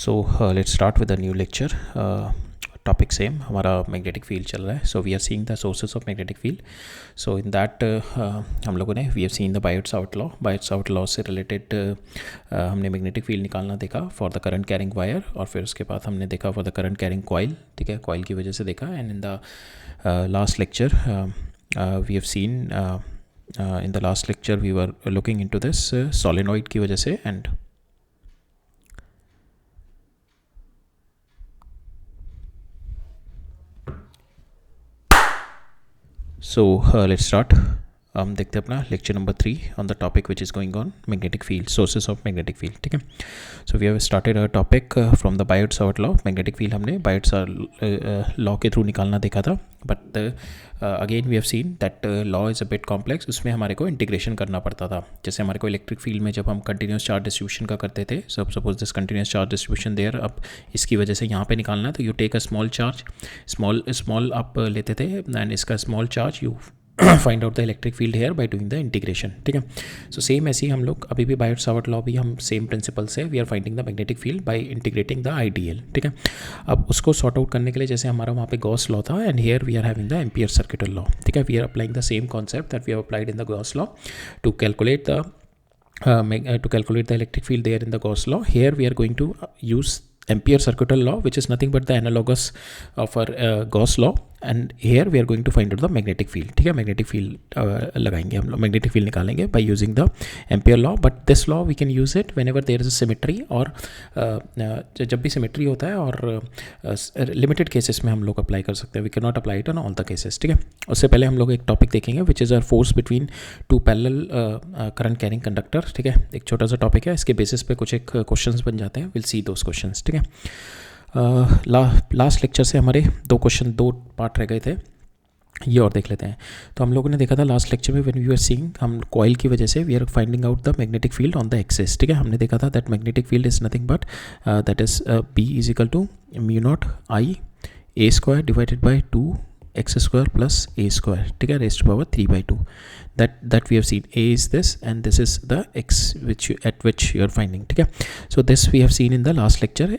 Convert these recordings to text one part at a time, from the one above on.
Let's start with a new lecture. Topic same, हमारा magnetic field चल रहा है. So we are seeing the sources of magnetic field. So in that हम लोगों ने we have seen the Biot Savart law. Biot Savart law से related हमने magnetic field निकालना देखा for the current carrying wire, और फिर उसके बाद हमने देखा for the current carrying coil. ठीक है, कॉइल की वजह से देखा. And in the last lecture we have seen in the last lecture we were looking into this solenoid की वजह से. And So let's start. हम देखते हैं अपना lecture number 3 on the topic which is going on magnetic field, sources of magnetic field. ठीक है, so we have started a topic from the Biot Savart law. Magnetic field हमने Biot's law के through निकालना देखा था, but again we have seen that law is a bit complex. उसमें हमारे को इंटीग्रेशन करना पड़ता था. जैसे हमारे को इलेक्ट्रिक फील्ड में जब हम कंटिन्यूस चार्ज डिस्ट्रीब्यूशन का करते थे, suppose this continuous charge distribution there, अब इसकी वजह से यहाँ पे निकालना है तो you take a small charge, small आप लेते थे, एंड इसका small charge you find out the electric field here by doing the integration. ठीक है, सो सेम ऐसे ही हम लोग अभी भी बायट्स-आउट लॉ भी हम सेम प्रिंसिपल से we are finding the magnetic field by integrating the ideal. ठीक है, अब उसको सॉर्ट आउट करने के लिए जैसे हमारा वहाँ पे गॉस लॉ था, and here we are having the Ampere circuital law. ठीक है, we are applying the same concept that we have applied in the Gauss law to calculate the electric field there in the Gauss law. Here we are going to use Ampere circuital law, which is nothing but the analogous of our Gauss law, and here we are going to find out the magnetic field. ठीक है, magnetic field लगाएंगे हम लोग, magnetic field निकालेंगे by using the Ampere law. But this law we can use it whenever there is a symmetry, और जब भी symmetry होता है, और limited cases में हम लोग अप्लाई कर सकते हैं. We cannot apply it on all the cases. ठीक है, उससे पहले हम लोग एक टॉपिक देखेंगे which is a force between two parallel current carrying conductor. ठीक है, एक छोटा सा टॉपिक है, इसके बेसिस पे कुछ एक क्वेश्चंस बन जाते हैं. Will see those questions. ठीक है, लास्ट लेक्चर से हमारे दो पार्ट रह गए थे, ये और देख लेते हैं. तो हम लोगों ने देखा था लास्ट लेक्चर में, व्हेन वी आर सीइंग, हम कॉइल की वजह से we are finding out the magnetic field on the axis. ठीक है, हमने देखा था that magnetic field is nothing but that is B is equal to mu not I a square divided by 2x² plus a square. ठीक है, raised to power 3/2. that we have seen. A is this and this is the x at which you are finding. ठीक है, so this we have seen in the last lecture.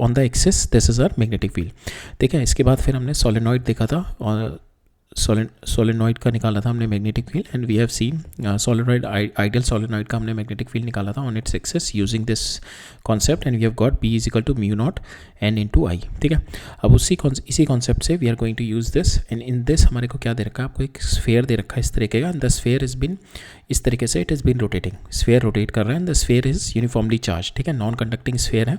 On the axis this is our magnetic field. ठीक है, इसके बाद फिर हमने solenoid देखा था, और सोलेनॉइड का निकाला था हमने magnetic field, and we have seen solenoid, ideal solenoid का हमने मैग्नेटिक फील्ड निकाला था on its axis using this concept, and we have got B is equal to mu naught n into I. ठीक है, अब इसी कॉन्सेप्ट से we are going to use this, and in this हमारे को क्या दे रखा है, आपको एक स्फेयर दे रखा है इस तरीके का, and the sphere is been इस तरीके से it is been rotating. Sphere rotate कर रहा है, and the sphere is uniformly charge. ठीक है, नॉन कंडक्टिंग स्फेयर है,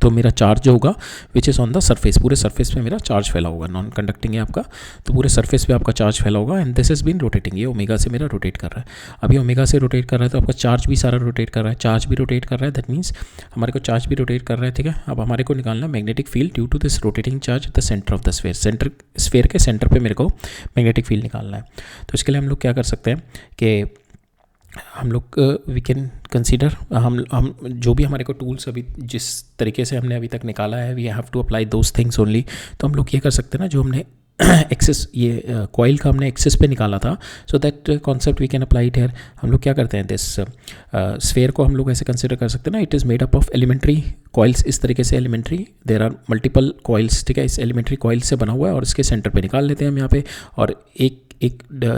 तो मेरा चार्ज जो होगा which is on the surface, पूरे सरफेस पे मेरा चार्ज फैला होगा. नॉन कंडक्टिंग है आपका, तो पूरे सरफेस पे आपका चार्ज फैला होगा, and this is been rotating. ये ओमेगा से मेरा रोटेट कर रहा है. अभी ओमेगा से रोटेट कर रहा है तो आपका चार्ज भी सारा रोटेट कर रहा है, चार्ज भी रोटेट कर रहा है, दैट मीन्स हमारे को चार्ज भी रोटेट कर रहा है. ठीक है, अब हमारे को निकालना है magnetic field due to this rotating charge at the centre of the sphere. Sphere के सेंटर पर मेरे को मैग्नेटिक फील्ड निकालना है. तो इसके लिए हम लोग क्या कर सकते हैं कि हम लोग वी कैन कंसीडर, हम जो भी हमारे को टूल्स अभी जिस तरीके से हमने अभी तक निकाला है, we have to apply those things only. तो हम लोग ये कर सकते हैं ना, जो हमने एक्सिस, ये कॉइल का हमने एक्सिस पे निकाला था, so that concept we can apply it here. हम लोग क्या करते हैं, दिस स्फेयर को हम लोग ऐसे कंसिडर कर सकते हैं ना, it is made up of elementary coils. इस तरीके से elementary, there are multiple coils. ठीक है, इस एलिमेंट्री कॉइल से बना हुआ है, और इसके सेंटर पे निकाल लेते हैं हम यहाँ पे, और एक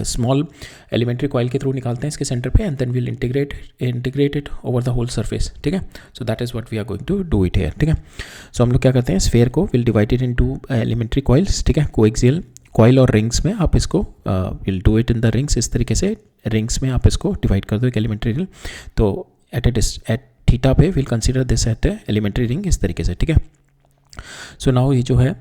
स्मॉल एलिमेंट्री कॉइल के थ्रू निकालते हैं इसके सेंटर पे, and then we'll integrate it over the whole surface. ठीक है, so that is what we are going to do it here. ठीक है, सो हम लोग क्या करते हैं, स्फेयर को will divided into elementary coils. ठीक है, कोएक्सियल कॉइल और रिंग्स में आप इसको will do it in the rings. इस तरीके से रिंग्स में आप इसको डिवाइड कर दो एक एलिमेंट्री रिंग. तो एट थीटा पे will consider this at elementary ring, इस तरीके से. ठीक है, सो नाउ ये जो है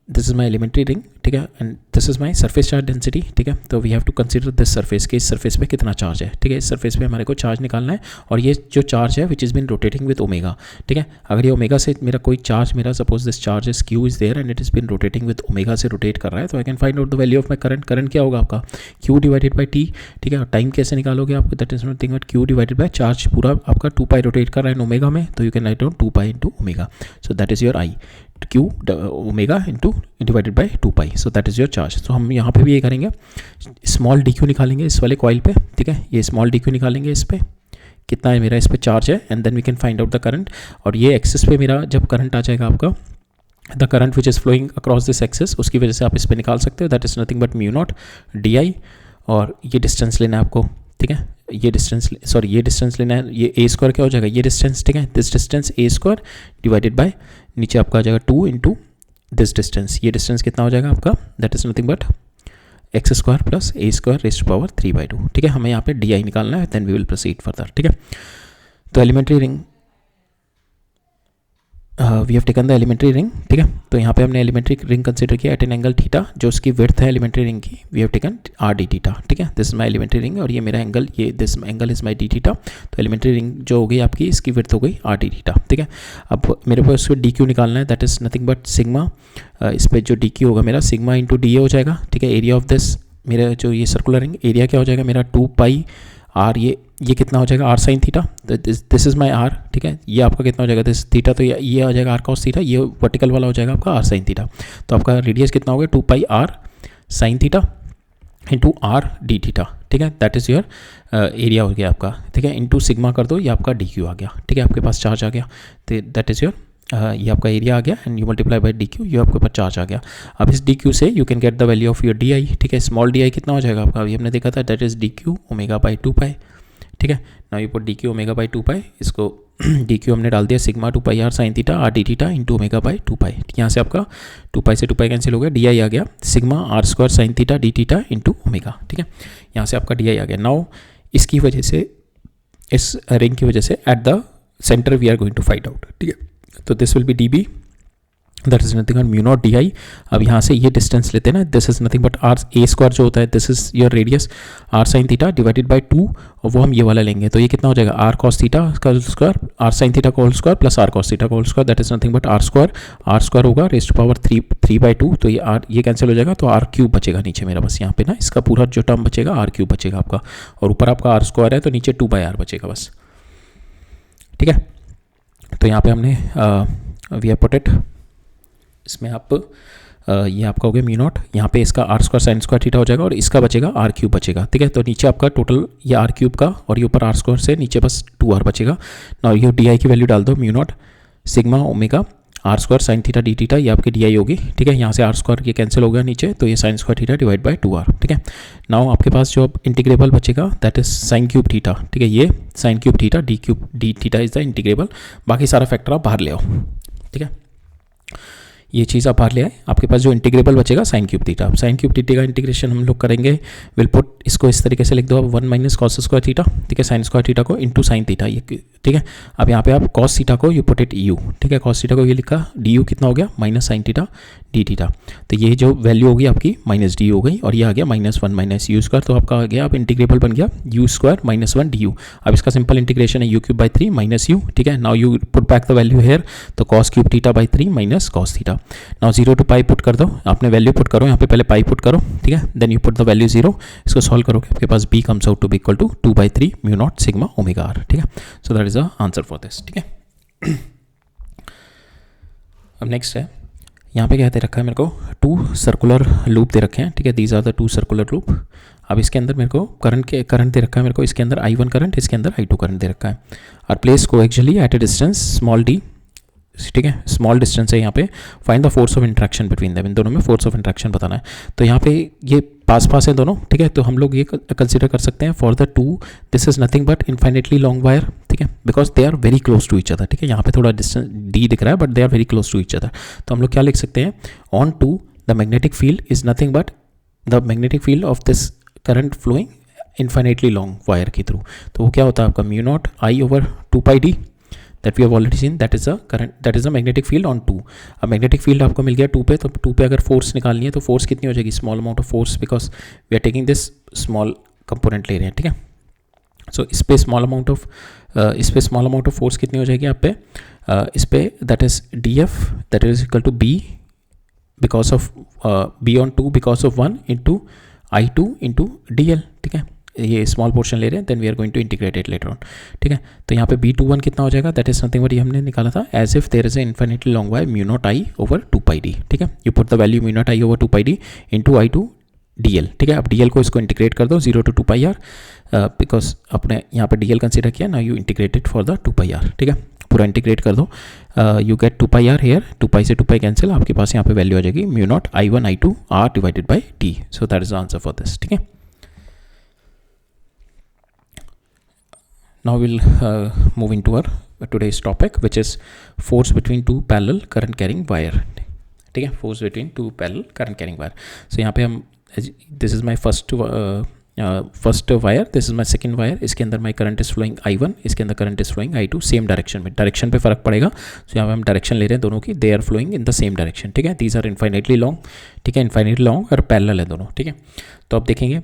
this is my elementary ring. ठीक है, and this is my surface charge density. ठीक है, तो we have to consider this surface के, इस सरफेस पे कितना चार्ज है. ठीक है, इस सरफेस पे हमारे को चार्ज निकालना है, और ये जो चार्ज है which is been rotating with omega. ठीक है, अगर ये ओमेगा से मेरा कोई चार्ज, मेरा suppose this charge is Q is there and it is been rotating with omega से रोटेट कर रहा है, तो I can find out the value of my current. Current क्या होगा आपका, क्यू डिवाइडेड बाई टी. ठीक है, और टाइम कैसे निकालोगे आप, that is nothing but Q divided by charge. पूरा आपका 2π रोटेट कर रहा है ओमेगा में, तो you can write down 2π into omega. So that is your I, Q omega into divided by 2π. So that is your charge. तो हम यहाँ पे भी ये करेंगे, स्मॉल डी क्यू निकालेंगे इस वाले कॉइल पे. ठीक है, ये स्मॉल डी क्यू निकालेंगे इस पे, कितना है मेरा इस पर चार्ज है, and then we can find out the current. और ये एक्सिस पे मेरा जब करंट आ जाएगा आपका, the current which is flowing across this axis, उसकी वजह से आप इस पर निकाल सकते हो, that is nothing but mu not D I. और ये डिस्टेंस लेना है आपको, ठीक है, ये डिस्टेंस लेना है, ये ए स्क्वायर क्या हो जाएगा, ये डिस्टेंस, ठीक है, this distance a square divided by नीचे आपका आ जाएगा 2 इंटू दिस डिस्टेंस, ये डिस्टेंस कितना हो जाएगा आपका, that is nothing but x square plus a square raise to power 3/2, ठीक है। हमें यहाँ पे डी आई निकालना है, then we will proceed further, ठीक है। तो elementary ring we have taken the elementary ring, ठीक है। तो यहाँ पे हमने एलिमेंट्री रिंग कंसिडर किया एट एन एंगल थीटा, जो उसकी विड्थ है एलिमेंट्री रिंग की, we have taken r D theta, ठीक है। This is my elementary ring और ये मेरा एंगल, ये this angle is my d theta. तो एलिमेंट्री रिंग जो हो गई आपकी, इसकी विड्थ हो गई आर डी थीटा, ठीक है। अब मेरे पास उसको डी क्यू निकालना है, that is nothing but sigma, इस पर जो डी क्यू होगा मेरा सिग्मा इंटू डी ए हो जाएगा, ठीक है। एरिया ऑफ दिस मेरा जो ये सर्कुलर रिंग एरिया क्या हो जाएगा मेरा 2 पाई आर, ये कितना हो जाएगा r sine theta, this is my are, ठीक है। ये आपका कितना हो जाएगा दिस थीटा, तो ये आ जाएगा आर कॉस थीटा, ये वर्टिकल वाला हो जाएगा आपका आर साइन थीटा। तो आपका रेडियस कितना हो गया 2 pi are sine theta into R D theta, ठीक है। दैट इज़ योर एरिया हो गया आपका, ठीक है। इंटू सिग्मा कर दो, ये आपका डी क्यू आ गया, ठीक है। आपके पास चार्ज आ गया, तो दैट इज़ योर ये आपका एरिया आ गया, and you multiply by D Q, ये आपके पास चार्ज आ गया। अब इस डी क्यू से you can get the value of your D I, ठीक है। स्मॉल डी आई कितना हो जाएगा आपका, अभी हमने देखा था, that is d Q omega by 2 pi, ठीक है। Now you put d Q omega by 2 pi, इसको डी क्यू हमने डाल दिया sigma 2 pi are sine theta r D theta into omega by 2 pi, यहाँ से आपका 2 पाई से 2 पाई कैंसिल हो गया, डी आई आ गया sigma r square sine theta D theta into omega, ठीक है। यहाँ से आपका डी आई आ गया। नाउ इसकी वजह से, इस रिंग की वजह से at the centre we are going to find out, ठीक है। तो this will be d B, that is nothing but mu not D I. अब यहाँ से ये डिस्टेंस लेते हैं ना, this is nothing but r a square जो होता है, this is your radius r sine theta divided by 2, और वो हम ये वाला लेंगे, तो ये कितना हो जाएगा आर कॉस थीटा का स्क्वायर आर साइन थीटा का whole square plus R cos theta का whole square, that is nothing but R square होगा रेज़ टू पावर 3/2, तो ये कैंसिल हो जाएगा, तो आर क्यूब बचेगा नीचे मेरा, बस यहाँ पे ना इसका पूरा जो टर्म बचेगा आर क्यूब बचेगा आपका, और ऊपर आपका आर स्क्वायर है तो नीचे 2 बाई आर बचेगा बस, ठीक है। तो यहाँ पे हमने वी हैव पुट इट, इसमें आप ये आपका हो गया म्यू नॉट, यहाँ पे इसका r square sine square theta हो जाएगा, और इसका बचेगा आर क्यूब बचेगा, ठीक है। तो नीचे आपका टोटल ये आर क्यूब का, और ये ऊपर आर स्क्वायर से नीचे बस 2r बचेगा। ना ये डी आई की वैल्यू डाल दो, mu nought sigma omega r square sine theta D theta, ये आपकी डी आई होगी, ठीक है। यहाँ से आर स्क्वायर ये कैंसिल हो गया नीचे, तो ये sign square theta divide by 2r, ठीक है। नाउ आपके पास जो इंटीग्रेबल बचेगा that is sine cube theta, ठीक है। ये sine cube theta D theta is the integrable, बाकी सारा फैक्टर आप बाहर ले आओ, ठीक है। ये चीज़ आप बाहर ले आए, आपके पास जो इंटीग्रेबल बचेगा sine cube theta, sine cube theta का इंटीग्रेशन हम लोग करेंगे, विल पुट इसको इस तरीके से लिख दो आप 1 माइनस कॉस स्क्वायर थीटा, ठीक है, साइन स्क्वायर थीटा को इंटू साइन थीटा, ये ठीक है। अब यहाँ पे आप कॉस थीटा को यू पुट इट यू, ठीक है, कॉस थीटा को ये लिखा डी यू कितना हो गया minus sign theta D theta, तो ये जो वैल्यू होगी आपकी माइनस डी हो गई, और ये आ गया -1 माइनस यू स्क्वायर, तो आपका आ गया आप इंटीग्रेबल बन गया यू स्क्वायर -1 डी यू। अब इसका सिंपल इंटीग्रेशन है u cube by 3 minus u, ठीक है। Now you put back the value here, तो cos cube theta by 3 minus cos theta. Now 0 to pi put कर दो, आपने वैल्यू पुट करो यहाँ पे, पहले पाई पुट करो, ठीक है, then you put the value 0, इसको सॉल्व करोगे आपके पास b comes out to be equal to 2/3 mu nought sigma omega r, ठीक है। So that is the answer for this, ठीक है। अब नेक्स्ट है, यहाँ पे क्या दे रखा है मेरे को, 2 सर्कुलर लूप दे रखे हैं, ठीक है, these are the 2 circular loop. अब इसके अंदर मेरे को करंट दे रखा है मेरे को, इसके अंदर I1 करंट, इसके अंदर I2 करंट दे रखा है, और प्लेस को actually at a distance small d, ठीक है, स्मॉल डिस्टेंस है यहाँ पे, find the force of interaction between them, इन दोनों में फोर्स ऑफ इंट्रैक्शन बताना है। तो यहाँ पे ये पास है दोनों, ठीक है, तो हम लोग ये कंसिडर कर सकते हैं for the 2 this is nothing but infinitely long wire, ठीक है, because they are very close to each other, ठीक है। यहाँ पे थोड़ा डिस्टेंस डी दिख रहा है but they are very close to each other, तो हम लोग क्या लिख सकते हैं, on to the magnetic field is nothing but the magnetic field of this current flowing infinitely long wire के थ्रू, तो वो क्या होता है आपका mu not I over 2 pi d, that we have already seen, that is a current, that is a magnetic field on 2। अब magnetic field आपको मिल गया 2 पे, तो 2 पे अगर फोर्स निकालनी है तो फोर्स कितनी हो जाएगी, small amount of force, because we are taking this small component ले रहे हैं, ठीक है। सो इस पे स्मॉल अमाउंट ऑफ फोर्स कितनी हो जाएगी आप पे, इस पे that is d F that is equal to B because of B on 2 because of 1 into I2 into d L, ठीक है, ये स्मॉल पोर्शन ले रहे हैं, then we are going to integrate it later on, ठीक है। तो यहाँ पे B21 कितना हो जाएगा, दैट इज समथिंग बट ये हमने निकाला था as if there is a infinitely long wire mu not I over 2 pi d, ठीक है। You put the value mu not I over 2 pi d into I2 dl, ठीक है। अब dl को इसको इंटीग्रेट कर दो 0 to 2 pi r, बिकॉज अपने यहाँ पे dl कंसिडर किया ना, you integrated for the 2 pi r, ठीक है। पूरा इंटीग्रेट कर दो, you get 2 pi r here, 2 pi से 2 pi कैंसिल, आपके पास यहाँ पे वैल्यू आ जाएगी mu not I1 I2 r divided by d। So that is the answer for this, ठीक है। Now we'll move into our today's topic, which is force between two parallel current carrying wire, ठीक है। force between two parallel current carrying wire. So यहाँ पे हम, this is my first wire, this is my second wire, इसके अंदर my current is flowing I1, इसके अंदर current is flowing I2, same direction में, डायरेक्शन पे फर्क पड़ेगा। so यहाँ पे हम डायरेक्शन ले रहे हैं दोनों की, they are flowing in the same direction, ठीक है। these are infinitely long, ठीक है, infinitely long और parallel है दोनों, ठीक है। तो अब देखेंगे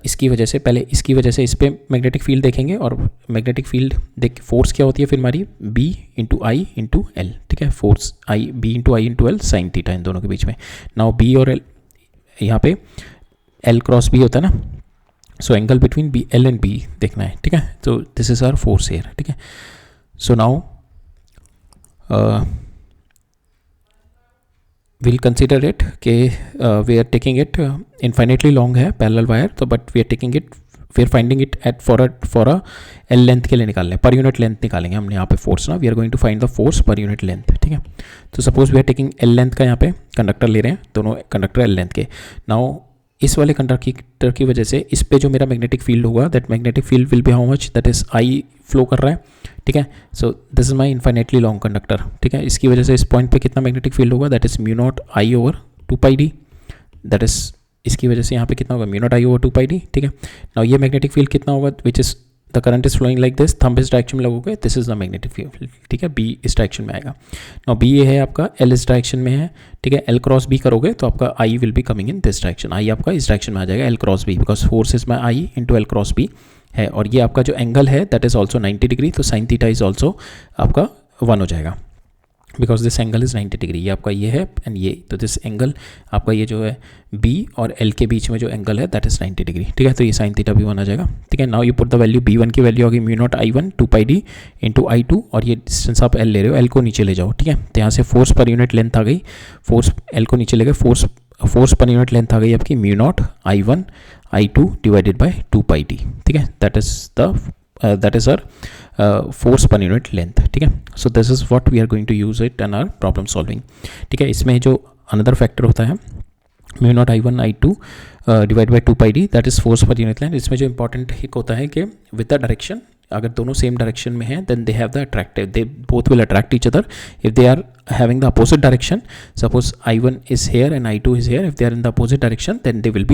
इसकी वजह से, पहले इसकी वजह से इस पर मैग्नेटिक फील्ड देखेंगे, और मैग्नेटिक फील्ड देख, फोर्स क्या होती है फिर हमारी B into I into L, ठीक है। Force I B into I into L sine theta in दोनों के बीच में। नाउ B और L, यहाँ पे L क्रॉस B होता है ना, so angle between B L and B देखना है, ठीक है। तो this is our force here, ठीक है। So now we'll consider it कि we are taking it infinitely long है पैरेलल वायर, तो but we are taking it, we are finding it at for a L length के लिए निकाल लें, पर यूनिट लेंथ निकालेंगे हमने यहाँ पे फोर्स ना, we are going to find the force per unit length, ठीक है। तो suppose we are taking L length का, यहाँ पे कंडक्टर ले रहे हैं, दोनों कंडक्टर L लेंथ के। नाउ इस वाले कंडक्टर की वजह से इस पे जो मेरा मैग्नेटिक फील्ड होगा, that magnetic field will B how much, that is I flow कर रहा है, ठीक है। So this is my infinitely long conductor, ठीक है। इसकी वजह से इस पॉइंट पे कितना मैग्नेटिक फील्ड होगा, that is mu not I over 2 pi d, that is, इसकी वजह से यहाँ पे कितना होगा mu naught I over 2 pi d, ठीक है। नाउ ये मैग्नेटिक फील्ड कितना होगा, which is the current is flowing like this, thumb इस डायरेक्शन में लगोगे, this is the magnetic field, ठीक है। बी इस डायरेक्शन में आएगा। नाउ बी ये है आपका, एल इस डायरेक्शन में है, ठीक है। एल क्रॉस बी करोगे तो आपका I will be coming in this direction, I आपका इस डायरेक्शन में आ जाएगा, L cross B, because force is my I into L cross B है। और ये आपका जो एंगल है दैट इज ऑल्सो 90 डिग्री, तो साइन थीटा इज ऑल्सो आपका 1 हो जाएगा, because this angle is 90 degree. ये आपका ये है एंड ये, तो दिस एंगल आपका ये जो है B और L के बीच में जो एंगल है दैट इज़ 90 डिग्री, ठीक है। तो ये साइन थीटा भी 1 आ जाएगा, ठीक है। Now you put the value B1 की वैल्यू होगी mu naught I1 2 pi d into I2, और ये डिस्टेंस आप L ले रहे हो, L को नीचे ले जाओ, ठीक है। तो यहाँ से फोर्स पर यूनिट लेंथ आ गई, फोर्स L को नीचे ले गए, फोर्स पर यूनिट लेंथ आ गई आपकी mu not I1 I2 divided by 2 pi d, ठीक है। That is our force per unit length, ठीक है। So this is what we are going to use it in our problem solving, ठीक है। इसमें जो अनदर फैक्टर होता है mu not I1 I2 divide by 2 pi d, that is force per unit length. इसमें जो इंपॉर्टेंट एक होता है कि विद द डायरेक्शन, अगर दोनों सेम डायरेक्शन में हैं then they have the attractive, they both will attract each other. If they are having the opposite direction, suppose I1 is here and I2 is here, if they are in the opposite direction then they will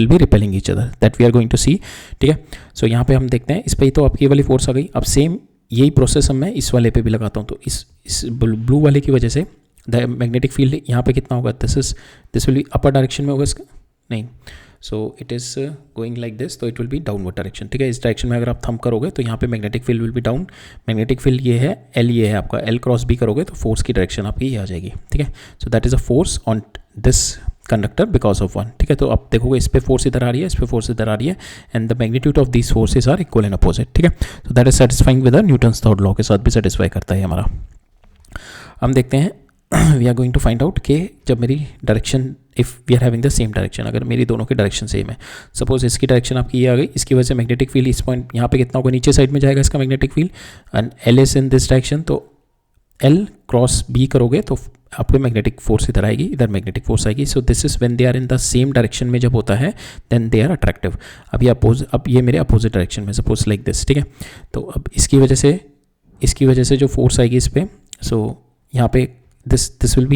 be repelling each other, that we are going to see, ठीक है। सो यहाँ पे हम देखते हैं, इस पे तो आपकी वाली फोर्स आ गई। अब सेम यही प्रोसेस हम मैं इस वाले पे भी लगाता हूँ, तो इस ब्लू वाले की वजह से द मैग्नेटिक फील्ड यहाँ पे कितना होगा, this will be upper direction में होगा इसका, नहीं, so it is going like this, तो it will be downward direction, ठीक है। इस डायरेक्शन में अगर आप थंब करोगे तो यहाँ पे magnetic field will be down, magnetic field ये है एल, ये है आपका एल क्रॉस बी करोगे तो फोर्स की डायरेक्शन आपकी ये आ जाएगी, ठीक है। So that is a force on this conductor because of 1, ठीक है। तो अब देखोगे इस पे फोर्स इधर आ रही है, इस पे फोर्स इधर आ रही है, and the magnitude of these forces are equal and opposite, ठीक है। तो that is satisfying with Newton's third law के साथ भी सेटिस्फाई करता है हमारा। हम देखते हैं we are going to find out कि जब मेरी direction, if we are having the same direction, अगर मेरी दोनों की डायरेक्शन सेम है, सपोज इसकी डायरेक्शन आपकी ये आ गई, इसकी वजह से मैग्नेटिक फील्ड इस पॉइंट यहाँ पे कितना होगा, नीचे साइड में जाएगा इसका magnetic field, and L is in this direction, तो एल क्रॉस बी करोगे तो आपको मैग्नेटिक फोर्स इधर आएगी, इधर मैग्नेटिक फोर्स आएगी। So this is when they are in the same direction में जब होता है देन दे आर अट्रैक्टिव। अब ये मेरे अपोजिट डायरेक्शन में, सपोज लाइक दिस, ठीक है। तो अब इसकी वजह से जो फोर्स आएगी इस पर, सो यहाँ पे this will